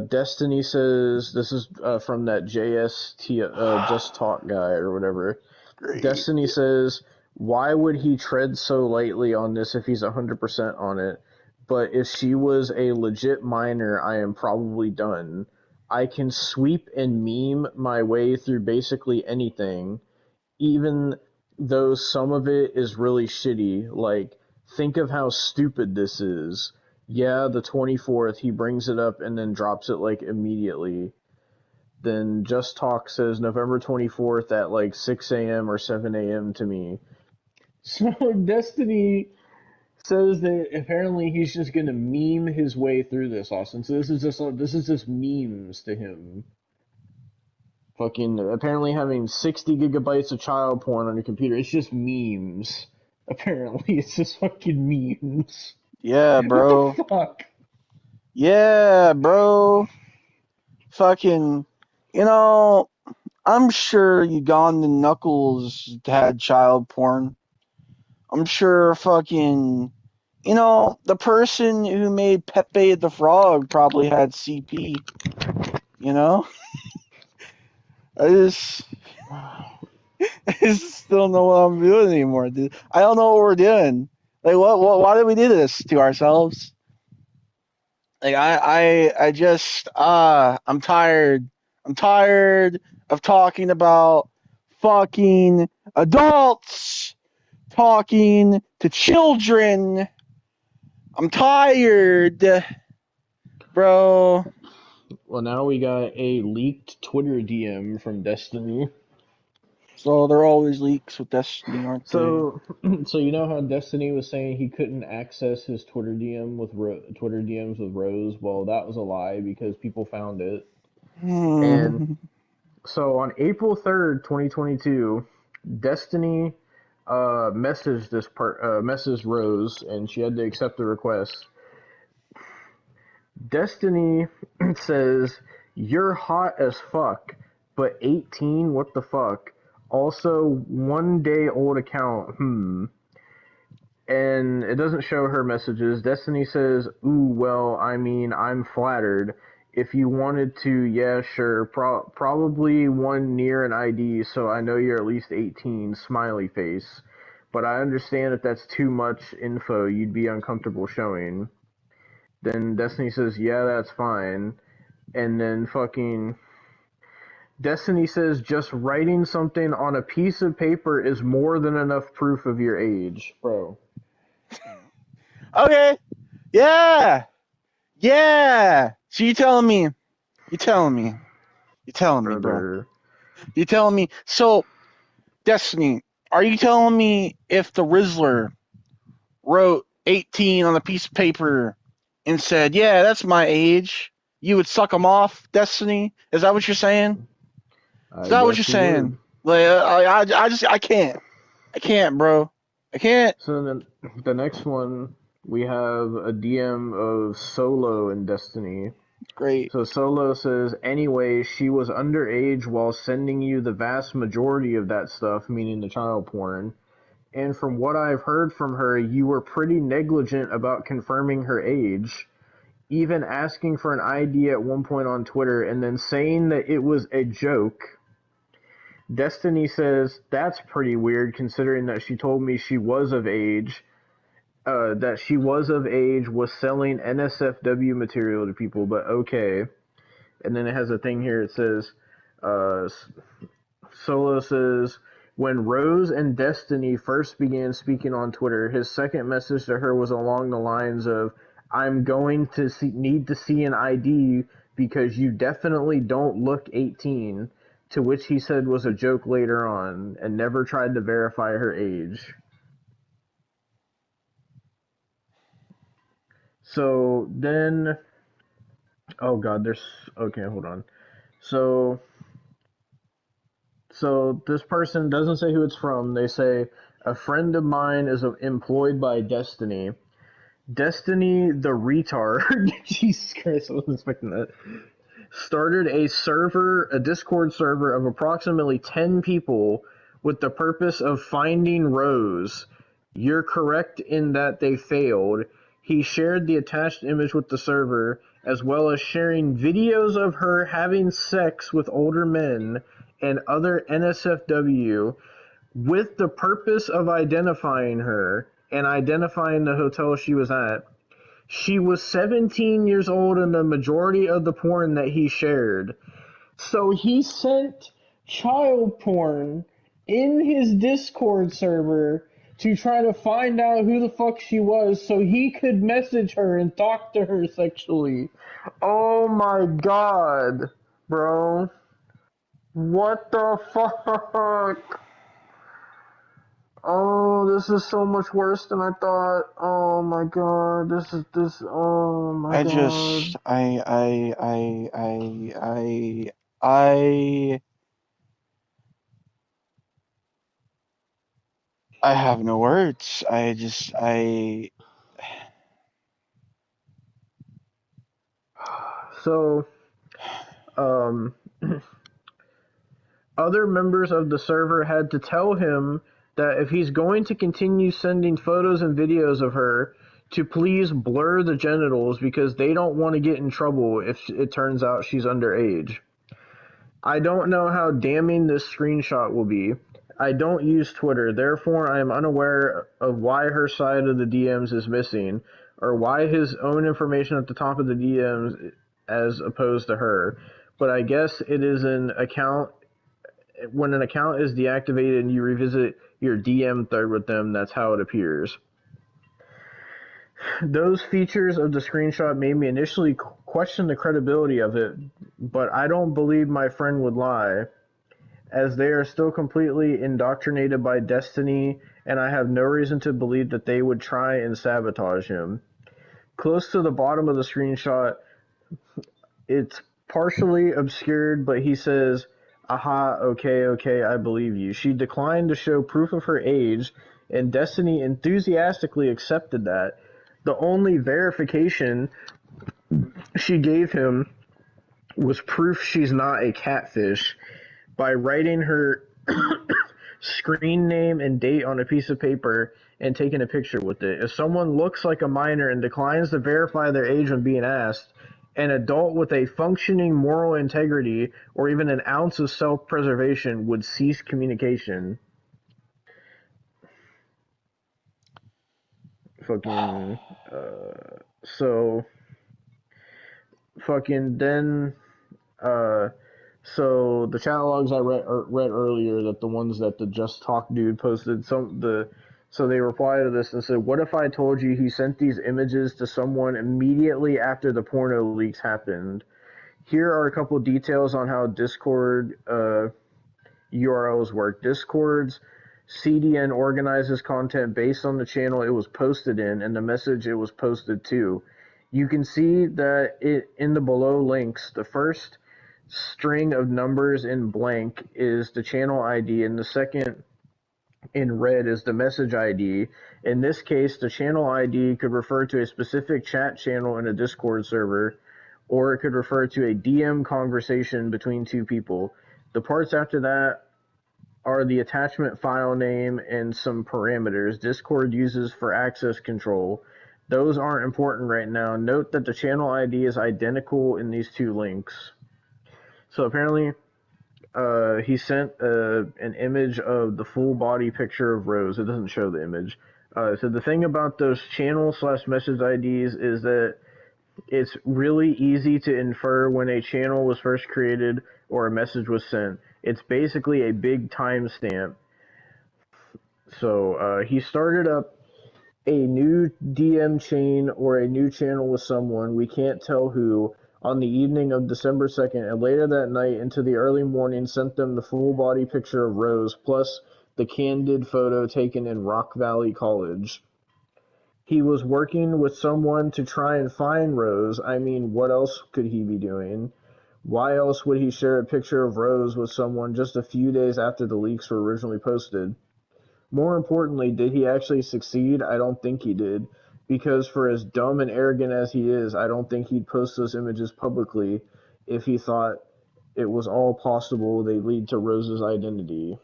Destiny says, this is from that JST, Just Talk guy or whatever. Great. Destiny says, why would he tread so lightly on this if he's 100% on it? But if she was a legit minor, I am probably done. I can sweep and meme my way through basically anything, even though some of it is really shitty. Like, think of how stupid this is. Yeah, the 24th, he brings it up and then drops it like immediately. Then Just Talk says November 24th at like 6 a.m. or 7 a.m. to me. So Destiny says that apparently he's just gonna meme his way through this, Austin. So this is just memes to him. Fucking apparently having 60 gigabytes of child porn on your computer. It's just memes. Apparently, it's just fucking memes. Yeah, What the bro. fuck? Yeah, bro. Fucking, you know, I'm sure Ugandan Knuckles had child porn. I'm sure fucking, the person who made Pepe the Frog probably had CP, you know? I just, I just still know what I'm doing anymore, dude. I don't know what we're doing. Like, why did we do this to ourselves? Like, I just, I'm tired. I'm tired of talking about fucking adults talking to children. I'm tired, bro. Well, now we got a leaked Twitter DM from Destiny. So they're always leaks with Destiny, aren't they? So, so you know how Destiny was saying he couldn't access his Twitter DMs with Rose? Well, that was a lie because people found it. And Hmm. so on April 3rd, 2022, Destiny messaged Rose, and she had to accept the request. Destiny says, "You're hot as fuck, but 18, what the fuck? Also, 1 day old account. And it doesn't show her messages. Destiny says, "Ooh, well, I mean, I'm flattered. If you wanted to, yeah, sure. Probably one near an ID, so I know you're at least 18. Smiley face. But I understand if that's too much info you'd be uncomfortable showing." Then Destiny says, "Yeah, that's fine." And then fucking Destiny says, "Just writing something on a piece of paper is more than enough proof of your age." Bro. Okay. Yeah. Yeah. So you telling me? You telling me? You telling me, bro? Brother. You telling me? So, Destiny, are you telling me if the Rizzler wrote 18 on a piece of paper and said, "Yeah, that's my age," you would suck him off, Destiny? Is that what you're saying? Is I that what you're guess you saying? would. Like, I can't, bro. I can't. So then the next one, we have a DM of Solo in Destiny. Great. So Solo says, "Anyway, she was underage while sending you the vast majority of that stuff," meaning the child porn. "And from what I've heard from her, you were pretty negligent about confirming her age, even asking for an ID at one point on Twitter and then saying that it was a joke." Destiny says, "That's pretty weird considering that she told me she was of age, was selling NSFW material to people, but okay." And then it has a thing here, it says, uh, Solo says, "When Rose and Destiny first began speaking on Twitter, his second message to her was along the lines of, 'I'm going to need to see an ID because you definitely don't look 18,' to which he said was a joke later on, and never tried to verify her age." So then, oh god, okay, hold on. So, so this person doesn't say who it's from. They say, "A friend of mine is employed by Destiny." Destiny the retard, Jesus Christ, I wasn't expecting that, started a Discord server of approximately 10 people with the purpose of finding Rose. You're correct in that they failed. He shared the attached image with the server, as well as sharing videos of her having sex with older men and other NSFW with the purpose of identifying her and identifying the hotel she was at. She was 17 years old in the majority of the porn that he shared. So he sent child porn in his Discord server to try to find out who the fuck she was so he could message her and talk to her sexually. Oh my god, bro. What the fuck? Oh, this is so much worse than I thought. Oh my god, oh my I god. just, I, I have no words. So, um, other members of the server had to tell him that if he's going to continue sending photos and videos of her, to please blur the genitals because they don't want to get in trouble if it turns out she's underage. I don't know how damning this screenshot will be. I don't use Twitter, therefore I am unaware of why her side of the DMs is missing, or why his own information at the top of the DMs as opposed to her. But I guess it is an account. When an account is deactivated and you revisit your DM thread with them, that's how it appears. Those features of the screenshot made me initially question the credibility of it, but I don't believe my friend would lie, as they are still completely indoctrinated by Destiny, and I have no reason to believe that they would try and sabotage him. Close to the bottom of the screenshot, it's partially obscured, but he says, "Aha, okay, I believe you." She declined to show proof of her age, and Destiny enthusiastically accepted that. The only verification she gave him was proof she's not a catfish by writing her screen name and date on a piece of paper and taken a picture with it. If someone looks like a minor and declines to verify their age when being asked, an adult with a functioning moral integrity or even an ounce of self-preservation would cease communication. Fucking, so, fucking, then, uh, so the chat logs I read earlier, that the ones that the Just Talk dude posted, so they replied to this and said, "What if I told you he sent these images to someone immediately after the porno leaks happened? Here are a couple details on how Discord URLs work. Discord's CDN organizes content based on the channel it was posted in and the message it was posted to. You can see that in the below links, the first string of numbers in blank is the channel ID, and the second in red is the message ID. In this case, the channel ID could refer to a specific chat channel in a Discord server, or it could refer to a DM conversation between two people. The parts after that are the attachment file name and some parameters Discord uses for access control. Those aren't important right now. Note that the channel ID is identical in these two links." So apparently, he sent an image of the full body picture of Rose. It doesn't show the image. So the thing about those channel/message IDs is that it's really easy to infer when a channel was first created or a message was sent. It's basically a big timestamp. So he started up a new DM chain or a new channel with someone, we can't tell who, on the evening of December 2nd, and later that night into the early morning sent them the full body picture of Rose, plus the candid photo taken in Rock Valley College. He was working with someone to try and find Rose. I mean, what else could he be doing? Why else would he share a picture of Rose with someone just a few days after the leaks were originally posted? More importantly, did he actually succeed? I don't think he did, because for as dumb and arrogant as he is, I don't think he'd post those images publicly if he thought it was all possible they'd lead to Rose's identity.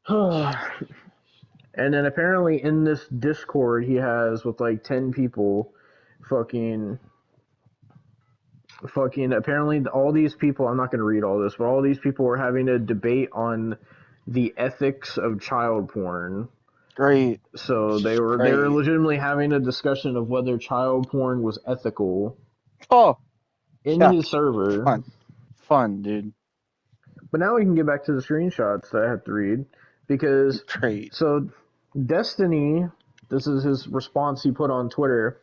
And then apparently in this Discord he has with like 10 people, fucking apparently all these people, I'm not going to read all this, but all these people were having a debate on the ethics of child porn. Great. So they were legitimately having a discussion of whether child porn was ethical Oh, in yeah. his server. Fun, dude. But now we can get back to the screenshots that I have to read, because Great. so Destiny, this is his response he put on Twitter.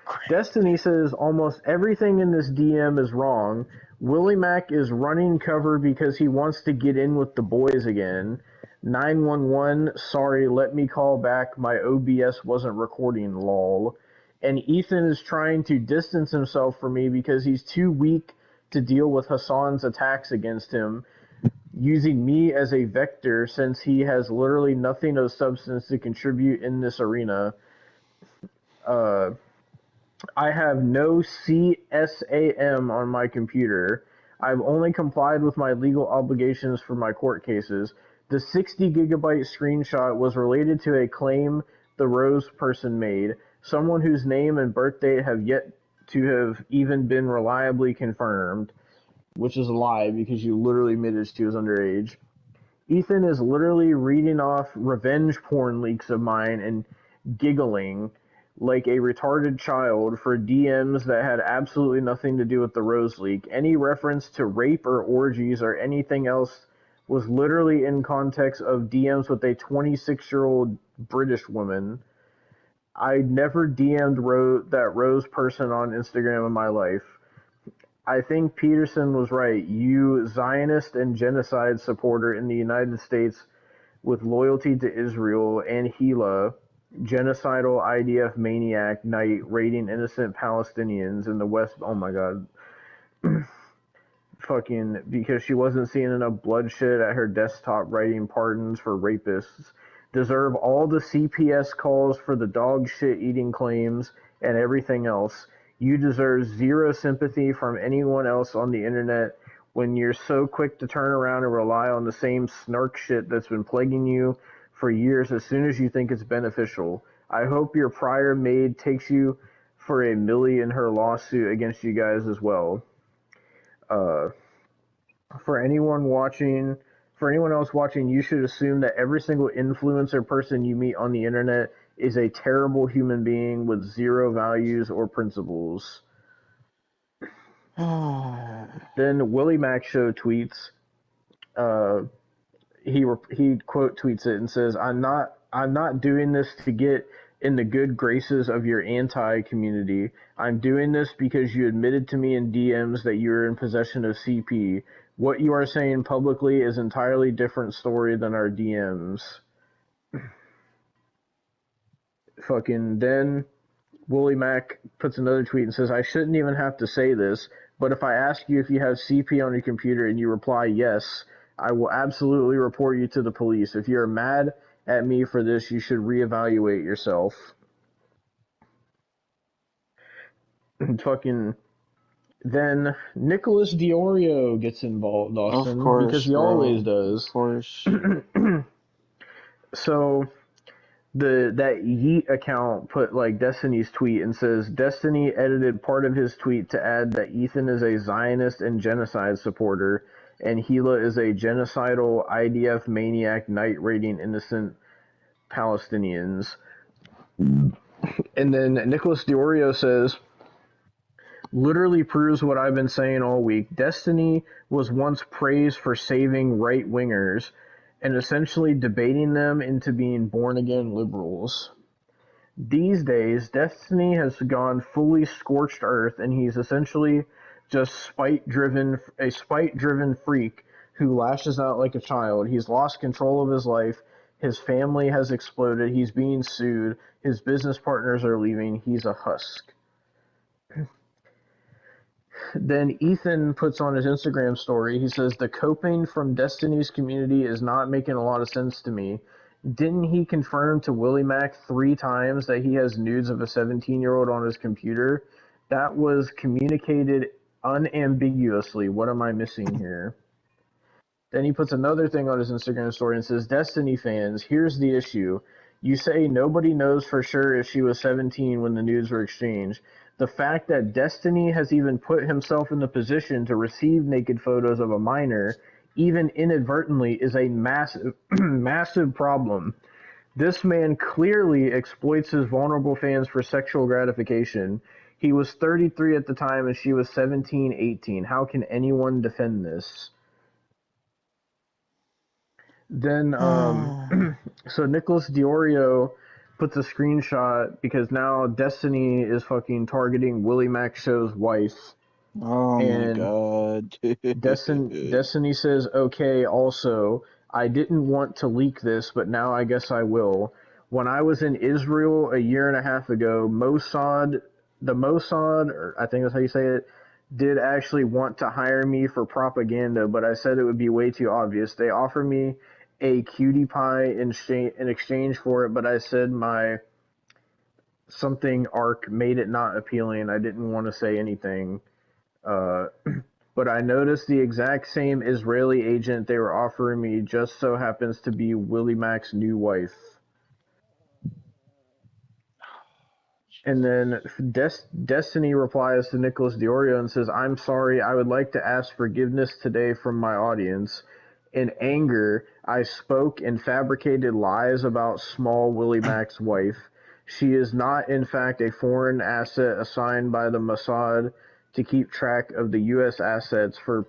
Great. Destiny says almost everything in this DM is wrong. Willie Mack is running cover because he wants to get in with the boys again. 911, sorry, let me call back. My OBS wasn't recording, lol. And Ethan is trying to distance himself from me because he's too weak to deal with Hassan's attacks against him, using me as a vector since he has literally nothing of substance to contribute in this arena. I have no CSAM on my computer. I've only complied with my legal obligations for my court cases. The 60 gigabyte screenshot was related to a claim the Rose person made, someone whose name and birth date have yet to have even been reliably confirmed, which is a lie because you literally admitted she was underage. Ethan is literally reading off revenge porn leaks of mine and giggling like a retarded child for DMs that had absolutely nothing to do with the Rose leak. Any reference to rape or orgies or anything else was literally in context of DMs with a 26-year-old British woman. I never DM'd that Rose person on Instagram in my life. I think Peterson was right. You Zionist and genocide supporter in the United States with loyalty to Israel, and Hila, genocidal IDF maniac night raiding innocent Palestinians in the West. Oh my god. Fucking because she wasn't seeing enough bloodshed at her desktop writing pardons for rapists. Deserve all the CPS calls for the dog shit eating claims and everything else. You deserve zero sympathy from anyone else on the internet when you're so quick to turn around and rely on the same snark shit that's been plaguing you for years as soon as you think it's beneficial. I hope your prior maid takes you for a milli in her lawsuit against you guys as well. Uh, for anyone watching, for anyone else watching, you should assume that every single influencer person you meet on the internet is a terrible human being with zero values or principles. Then Willie Mac Show tweets, uh, he quote tweets it and says, I'm not doing this to get in the good graces of your anti community. I'm doing this because you admitted to me in DMs that you're in possession of CP. What you are saying publicly is entirely different story than our DMs. Fucking then Willie Mac puts another tweet and says, I shouldn't even have to say this, but if I ask you if you have CP on your computer and you reply yes, I will absolutely report you to the police. If you're mad at me for this, you should reevaluate yourself. And fucking then Nicholas Diorio gets involved, Of Austin, because course, he bro. always does. Of course. So that Yeet account put like Destiny's tweet and says Destiny edited part of his tweet to add that Ethan is a Zionist and genocide supporter and Gila is a genocidal IDF maniac night raiding innocent Palestinians. And then Nicholas Diorio says, literally proves what I've been saying all week. Destiny was once praised for saving right-wingers and essentially debating them into being born-again liberals. These days, Destiny has gone fully scorched earth, and he's essentially just a spite-driven freak who lashes out like a child. He's lost control of his life. His family has exploded. He's being sued. His business partners are leaving. He's a husk. Then Ethan puts on his Instagram story, he says, the coping from Destiny's community is not making a lot of sense to me. Didn't he confirm to Willie Mac 3 times that he has nudes of a 17-year-old on his computer? That was communicated unambiguously. What am I missing here? Then he puts another thing on his Instagram story and says, Destiny fans, here's the issue. You say nobody knows for sure if she was 17 when the nudes were exchanged. The fact that Destiny has even put himself in the position to receive naked photos of a minor, even inadvertently, is a massive, massive problem. This man clearly exploits his vulnerable fans for sexual gratification. He was 33 at the time and she was 17, 18. How can anyone defend this? Then, so Nicholas Diorio puts a screenshot because now Destiny is fucking targeting Willie Mac Show's wife. Oh my And god. Destiny says, okay, also, I didn't want to leak this, but now I guess I will. When I was in Israel a year and a half ago, the Mossad, or I think that's how you say it, did actually want to hire me for propaganda, but I said it would be way too obvious. They offered me a cutie pie in exchange for it, but I said my something arc made it not appealing. I didn't want to say anything. But I noticed the exact same Israeli agent they were offering me just so happens to be Willie Mac's new wife. And then Destiny replies to Nicholas Diorio and says, I'm sorry, I would like to ask forgiveness today from my audience. In anger, I spoke and fabricated lies about small Willie Mac's wife. She is not, in fact, a foreign asset assigned by the Mossad to keep track of the U.S. assets for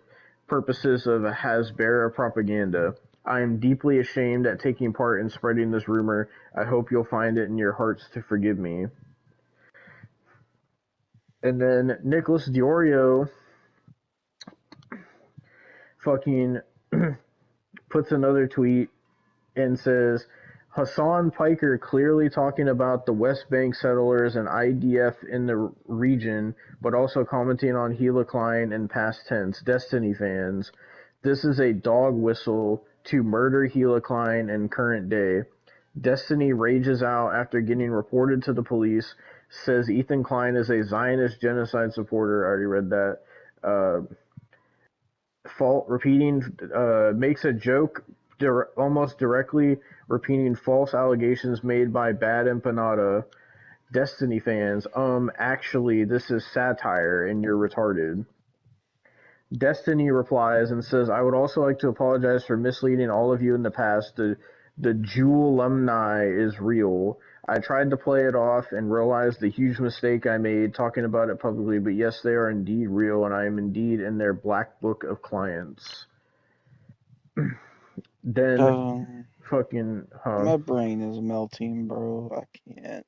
purposes of Hasbara propaganda. I am deeply ashamed at taking part in spreading this rumor. I hope you'll find it in your hearts to forgive me. And then Nicholas Diorio fucking puts another tweet and says, Hassan Piker clearly talking about the West Bank settlers and IDF in the region, but also commenting on Gila Klein in past tense. Destiny fans, this is a dog whistle to murder Gila Klein in current day. Destiny rages out after getting reported to the police, says Ethan Klein is a Zionist genocide supporter. I already read that. makes a joke almost directly repeating false allegations made by Bad Empanada Destiny fans. Actually, this is satire and you're retarded. Destiny replies and says, I would also like to apologize for misleading all of you in the past. The Jewel alumni is real. I tried to play it off and realized the huge mistake I made talking about it publicly, but yes, they are indeed real, and I am indeed in their black book of clients. Then fucking, my brain is melting, bro. I can't.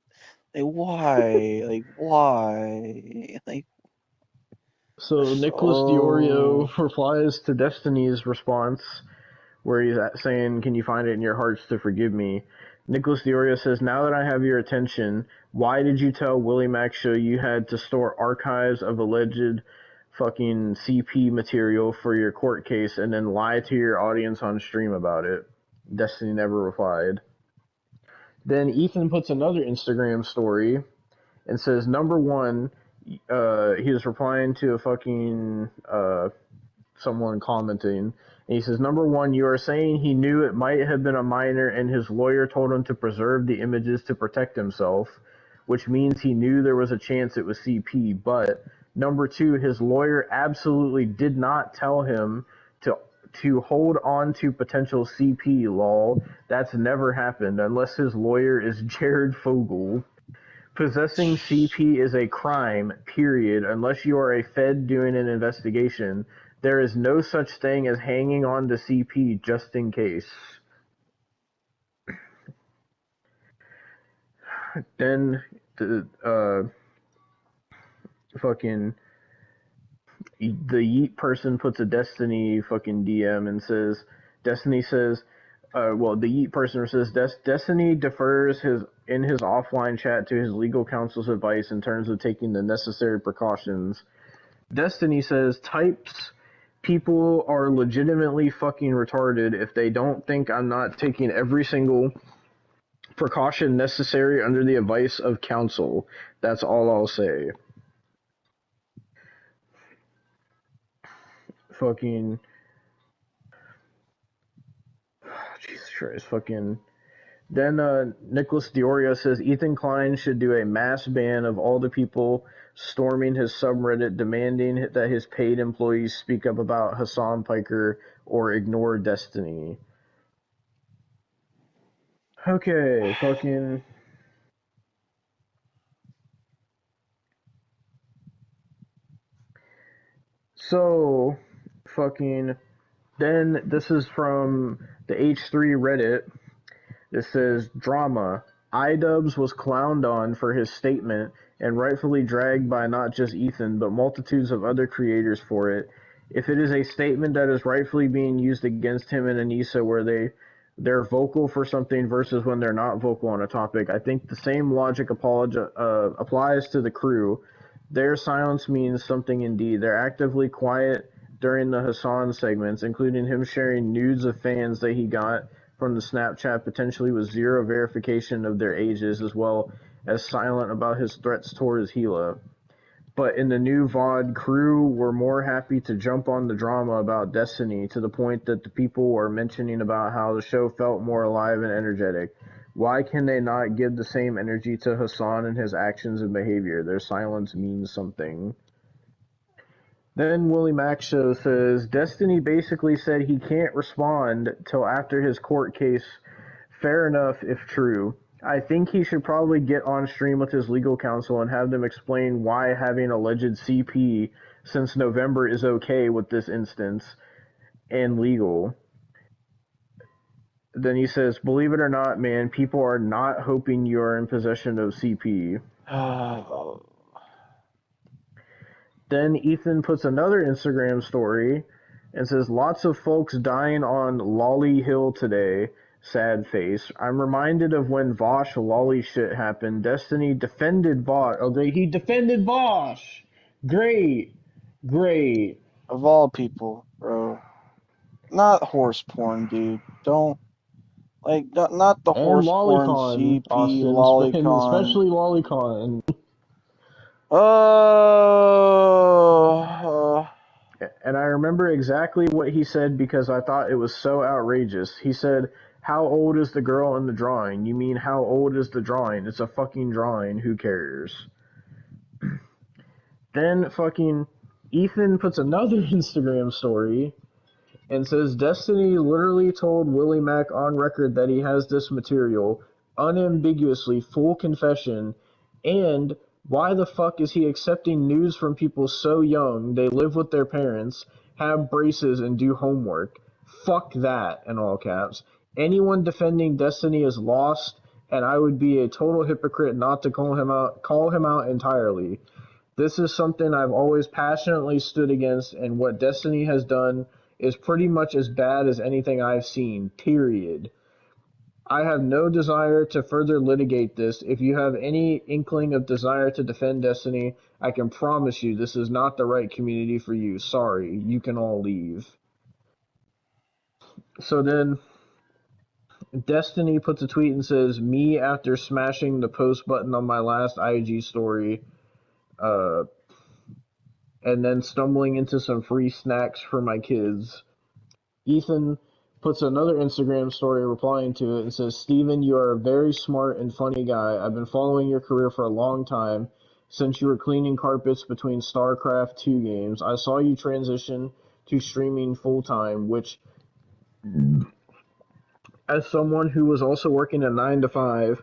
Like, why? Like, why? Like, So Nicholas Diorio replies to Destiny's response, where he's saying, can you find it in your hearts to forgive me? Nicholas Diorio says, now that I have your attention, why did you tell Willie Mac Show you had to store archives of alleged fucking CP material for your court case and then lie to your audience on stream about it? Destiny never replied. Then Ethan puts another Instagram story and says, number one, he was replying to a fucking someone commenting, and he says, number one, you are saying he knew it might have been a minor and his lawyer told him to preserve the images to protect himself, which means he knew there was a chance it was CP. But number two, his lawyer absolutely did not tell him to hold on to potential CP, lol. That's never happened unless his lawyer is Jared Fogle. Possessing CP is a crime, period, unless you are a Fed doing an investigation. There is no such thing as hanging on to CP just in case. Then the Yeet person puts a Destiny fucking DM and says, Destiny says, the Yeet person says, Destiny defers in his offline chat to his legal counsel's advice in terms of taking the necessary precautions. Destiny says, types people are legitimately fucking retarded if they don't think I'm not taking every single precaution necessary under the advice of counsel. That's all I'll say. Fucking Jesus Christ, fucking. Then Nicholas Diorio says Ethan Klein should do a mass ban of all the people storming his subreddit demanding that his paid employees speak up about Hassan Piker or ignore Destiny. Okay, fucking. So, fucking. Then this is from the H3 Reddit. It says, drama. iDubbbz was clowned on for his statement and rightfully dragged by not just Ethan, but multitudes of other creators for it. If it is a statement that is rightfully being used against him and Anissa where they're vocal for something versus when they're not vocal on a topic, I think the same logic applies to the crew. Their silence means something indeed. They're actively quiet during the Hassan segments, including him sharing nudes of fans that he got from the Snapchat potentially with zero verification of their ages, as well as silent about his threats towards Gila. But in the new VOD, crew were more happy to jump on the drama about Destiny to the point that the people were mentioning about how the show felt more alive and energetic. Why can they not give the same energy to Hassan and his actions and behavior? Their silence means something. Then Willie Mac Show says, Destiny basically said he can't respond till after his court case. Fair enough if true. I think he should probably get on stream with his legal counsel and have them explain why having alleged CP since November is okay with this instance and legal. Then he says, believe it or not, man, people are not hoping you are in possession of CP. Then Ethan puts another Instagram story and says, lots of folks dying on Lolly Hill today. Sad face. I'm reminded of when Vosh Lolly shit happened. Destiny defended Vosh. Oh, he defended Vosh. Great. Of all people, bro. Not horse porn, dude. Don't. Like, not the And horse porn Lolicon, CP Austin, and lolicon. especially Lolicon. Uh, And I remember exactly what he said because I thought it was so outrageous. He said, "How old is the girl in the drawing?" You mean how old is the drawing? It's a fucking drawing. Who cares? Then fucking Ethan puts another Instagram story and says Destiny literally told Willie Mack on record that he has this material, unambiguously, full confession, and why the fuck is he accepting news from people so young they live with their parents, have braces, and do homework? Fuck that, in all caps. Anyone defending Destiny is lost, and I would be a total hypocrite not to call him out entirely. This is something I've always passionately stood against, and what Destiny has done is pretty much as bad as anything I've seen, period. I have no desire to further litigate this. If you have any inkling of desire to defend Destiny, I can promise you this is not the right community for you. Sorry, you can all leave. So then Destiny puts a tweet and says, "Me after smashing the post button on my last IG story, uh, and then stumbling into some free snacks for my kids." Ethan puts another Instagram story replying to it and says, "Steven, you are a very smart and funny guy. I've been following your career for a long time, since you were cleaning carpets between StarCraft 2 games. I saw you transition to streaming full time, which, as someone who was also working a 9 to 5,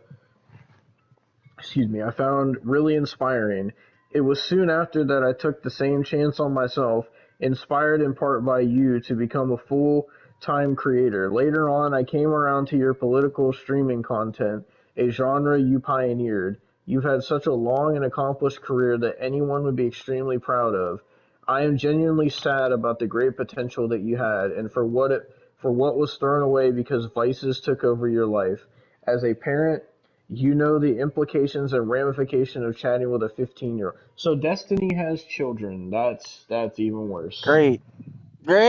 I found really inspiring. It was soon after that I took the same chance on myself, inspired in part by you, to become a full-time creator. Later on, I came around to your political streaming content, a genre you pioneered. You've had such a long and accomplished career that anyone would be extremely proud of. I am genuinely sad about the great potential that you had and for what was thrown away because vices took over your life. As a parent, you know the implications and ramifications of chatting with a 15-year-old. So Destiny has children. That's even worse. Great. Great.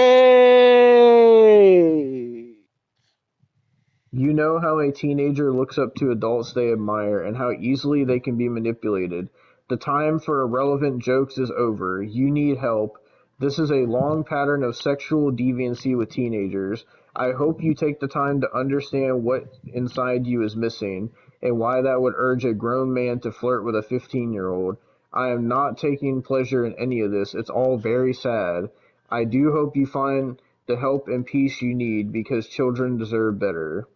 You know how a teenager looks up to adults they admire and how easily they can be manipulated. The time for irrelevant jokes is over. You need help. This is a long pattern of sexual deviancy with teenagers. I hope you take the time to understand what inside you is missing and why that would urge a grown man to flirt with a 15-year-old. I am not taking pleasure in any of this. It's all very sad. I do hope you find the help and peace you need because children deserve better."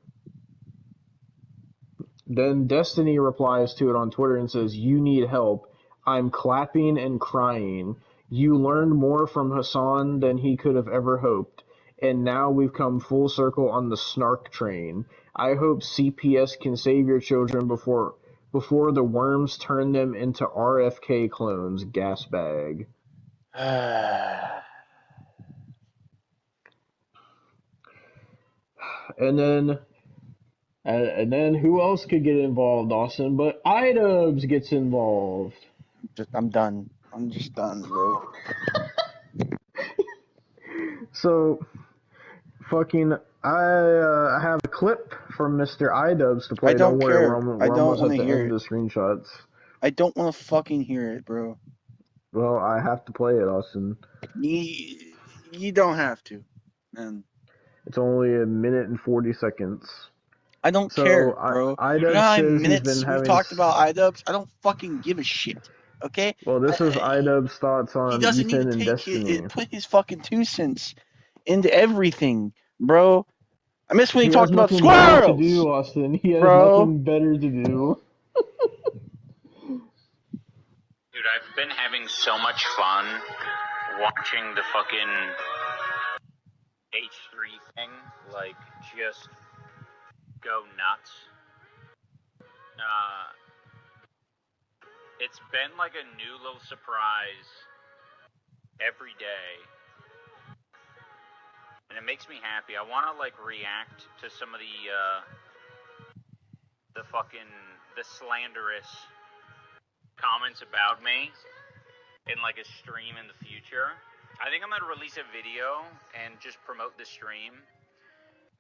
Then Destiny replies to it on Twitter and says, "You need help. I'm clapping and crying. You learned more from Hassan than he could have ever hoped. And now we've come full circle on the snark train. I hope CPS can save your children before the worms turn them into RFK clones, gas bag." And then who else could get involved, Austin? But iDubbbz gets involved. I'm done. I'm just done, bro. So fucking, I have a clip from Mr. iDubbbz to play. I don't Don't worry, care. I we're don't almost want at to the hear end it. of the screenshots. I don't want to fucking hear it, bro. Well, I have to play it, Austin. You don't have to, man. It's only a minute and 40 seconds. I don't So care, bro. You know iDubbbz how many says he's been minutes we've having. talked about iDubbbz? I don't fucking give a shit. Okay? Well, this is iDubbbz thoughts He on doesn't need Ethan to and Destiny. put his fucking 2 cents into everything, bro. I miss when he He has talked about nothing better to squirrels, do, Austin. He has bro. nothing better to do. Dude, I've been having so much fun watching the fucking H3 thing, like, just go nuts. It's been like a new little surprise every day, and it makes me happy. I want to, like, react to some of the slanderous comments about me in, like, a stream in the future. I think I'm going to release a video and just promote the stream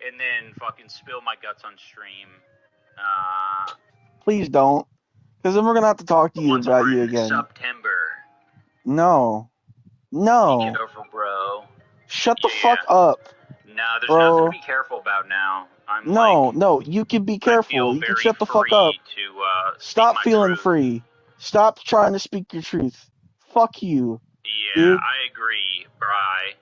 and then fucking spill my guts on stream. Please don't. Because then we're going to have to talk to you Once about we're you in again. September. No. Be careful, bro. Shut the Yeah. fuck up. No, there's Bro. nothing to be careful about now. I'm No, you can be I careful. feel You can very shut the fuck free up. to Stop speak my feeling truth. free. Stop trying to speak your truth. Fuck you. Yeah, dude. I agree, Bri.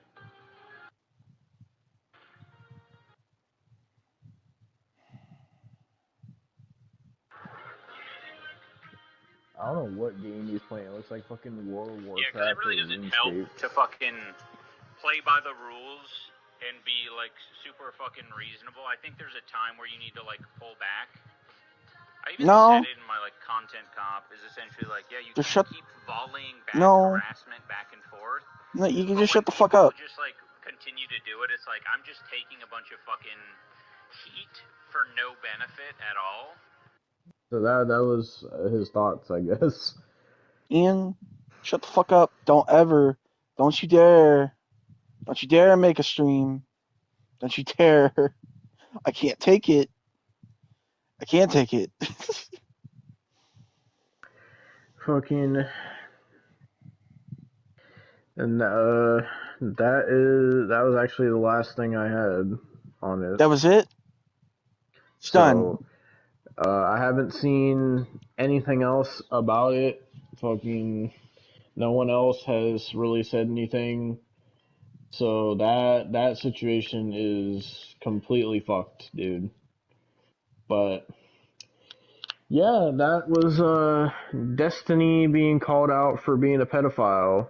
I don't know what game he's playing. It looks like fucking World of Yeah, because it Warcraft really or doesn't RuneScape. help to fucking play by the rules and be like super fucking reasonable. I think there's a time where you need to like pull back. I even said it in my like content comp is essentially like, yeah, you Just can't keep volleying back No. harassment back and forth. No, you can But just when shut the fuck people up. just like continue to do it, it's like I'm just taking a bunch of fucking heat for no benefit at all. So that was his thoughts, I guess. Ian, shut the fuck up. Don't you dare make a stream. Don't you dare. I can't take it. Fucking. And that was actually the last thing I had on it. That was it? It's done. I haven't seen anything else about it. Fucking no one else has really said anything. So that situation is completely fucked, dude. But yeah, that was Destiny being called out for being a pedophile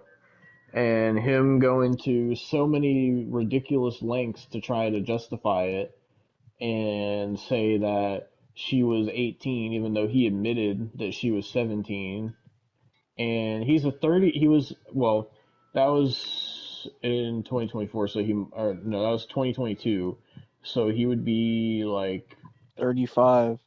and him going to so many ridiculous lengths to try to justify it and say that she was 18 even though he admitted that she was 17. And he was, well, that was in 2024, so that was 2022. So he would be like 35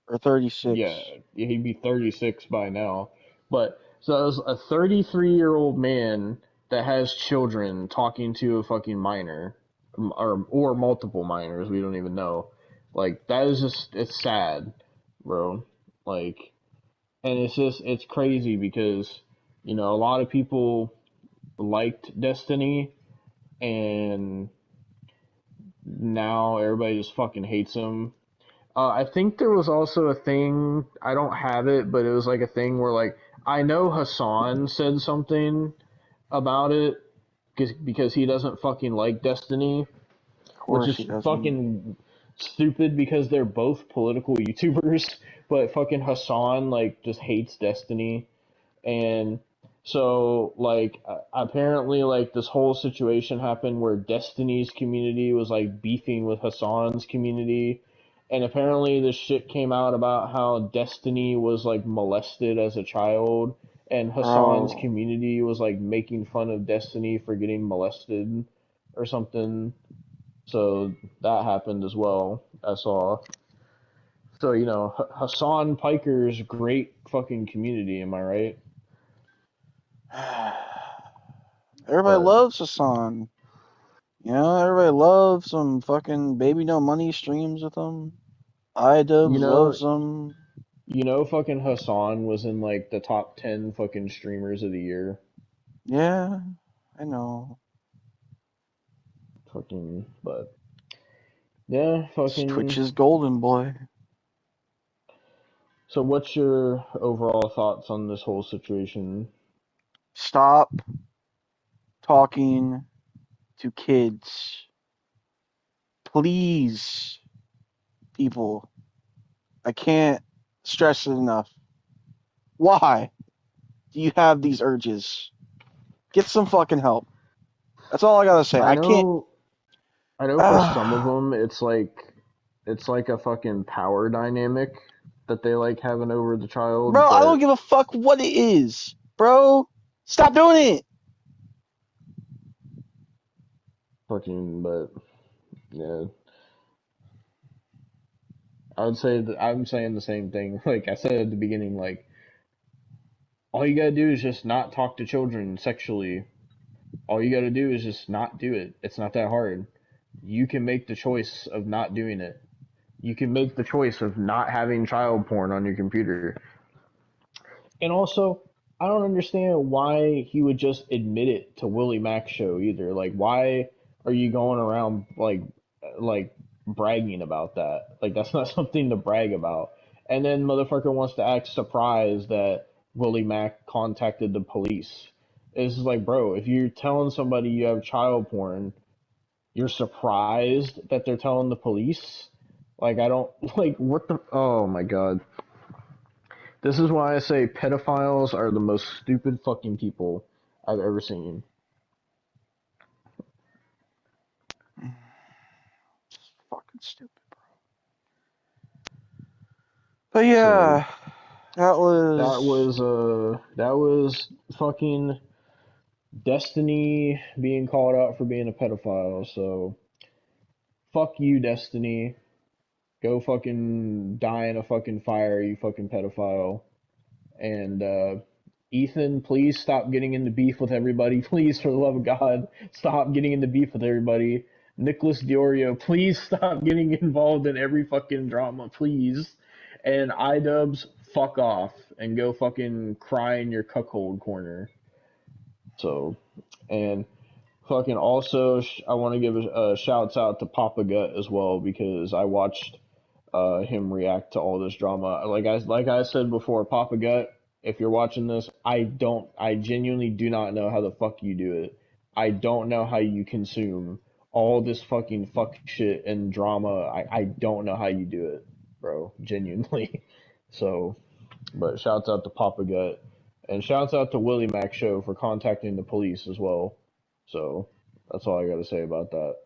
or 36. yeah, he'd be 36 by now. But so that was a 33-year-old man that has children talking to a fucking minor, or multiple minors. We don't even know. Like that is just it's sad, bro. Like, and it's crazy because a lot of people liked Destiny, and now everybody just fucking hates him. I think there was also a thing, I don't have it, but it was like a thing where, like, I know Hassan said something about it because he doesn't fucking like Destiny, Of which course is he doesn't. fucking stupid because they're both political YouTubers, but fucking Hassan, like, just hates Destiny. And so, like, apparently, like, this whole situation happened where Destiny's community was, like, beefing with Hassan's community. And apparently, this shit came out about how Destiny was, like, molested as a child. And Hassan's Bro. community was, like, making fun of Destiny for getting molested or something. So that happened as well, I saw. So, Hassan Piker's great fucking community, am I right? Everybody But loves Hassan. Everybody loves some fucking baby no money streams with him. you iDubbbz know, loves them. fucking Hassan was in like the top 10 fucking streamers of the year. Yeah, I know. Fucking, but yeah, It's fucking. Twitch's golden boy. So, what's your overall thoughts on this whole situation? Stop talking to kids. Please, people. I can't stress it enough. Why do you have these urges? Get some fucking help. That's all I gotta say. I I can't. know, I know. For some of them, it's like a fucking power dynamic that they like having over the child, Bro, I don't but give a fuck what it is. Bro, stop doing it. fucking, but yeah, I would say that I'm saying the same thing. Like I said at the beginning, like all you gotta do is just not talk to children sexually. All you gotta do is just not do it. It's not that hard. You can make the choice of not doing it. You can make the choice of not having child porn on your computer. And also, I don't understand why he would just admit it to Willie Mack's show either. Like, why are you going around like bragging about that? Like, that's not something to brag about. And then motherfucker wants to act surprised that Willie Mack contacted the police. It's like, bro, if you're telling somebody you have child porn, you're surprised that they're telling the police? Like, I don't like what the. Oh my god. This is why I say pedophiles are the most stupid fucking people I've ever seen. It's fucking stupid, bro. But yeah, that was fucking Destiny being called out for being a pedophile. So fuck you, Destiny. Go fucking die in a fucking fire, you fucking pedophile. And Ethan, please stop getting into beef with everybody. Please, for the love of God, stop getting into beef with everybody. Nicholas Diorio, please stop getting involved in every fucking drama, please. And iDubbbz, fuck off and go fucking cry in your cuckold corner. So, and fucking also, I want to give a shouts out to Papa Gut as well because I watched him react to all this drama. Like I said before, Papa Gut, if you're watching this, I genuinely do not know how the fuck you do it. I don't know how you consume all this fucking fuck shit and drama. I don't know how you do it, bro. Genuinely. So, but shouts out to Papa Gut. And shouts out to Willie Mac Show for contacting the police as well. So, that's all I gotta say about that.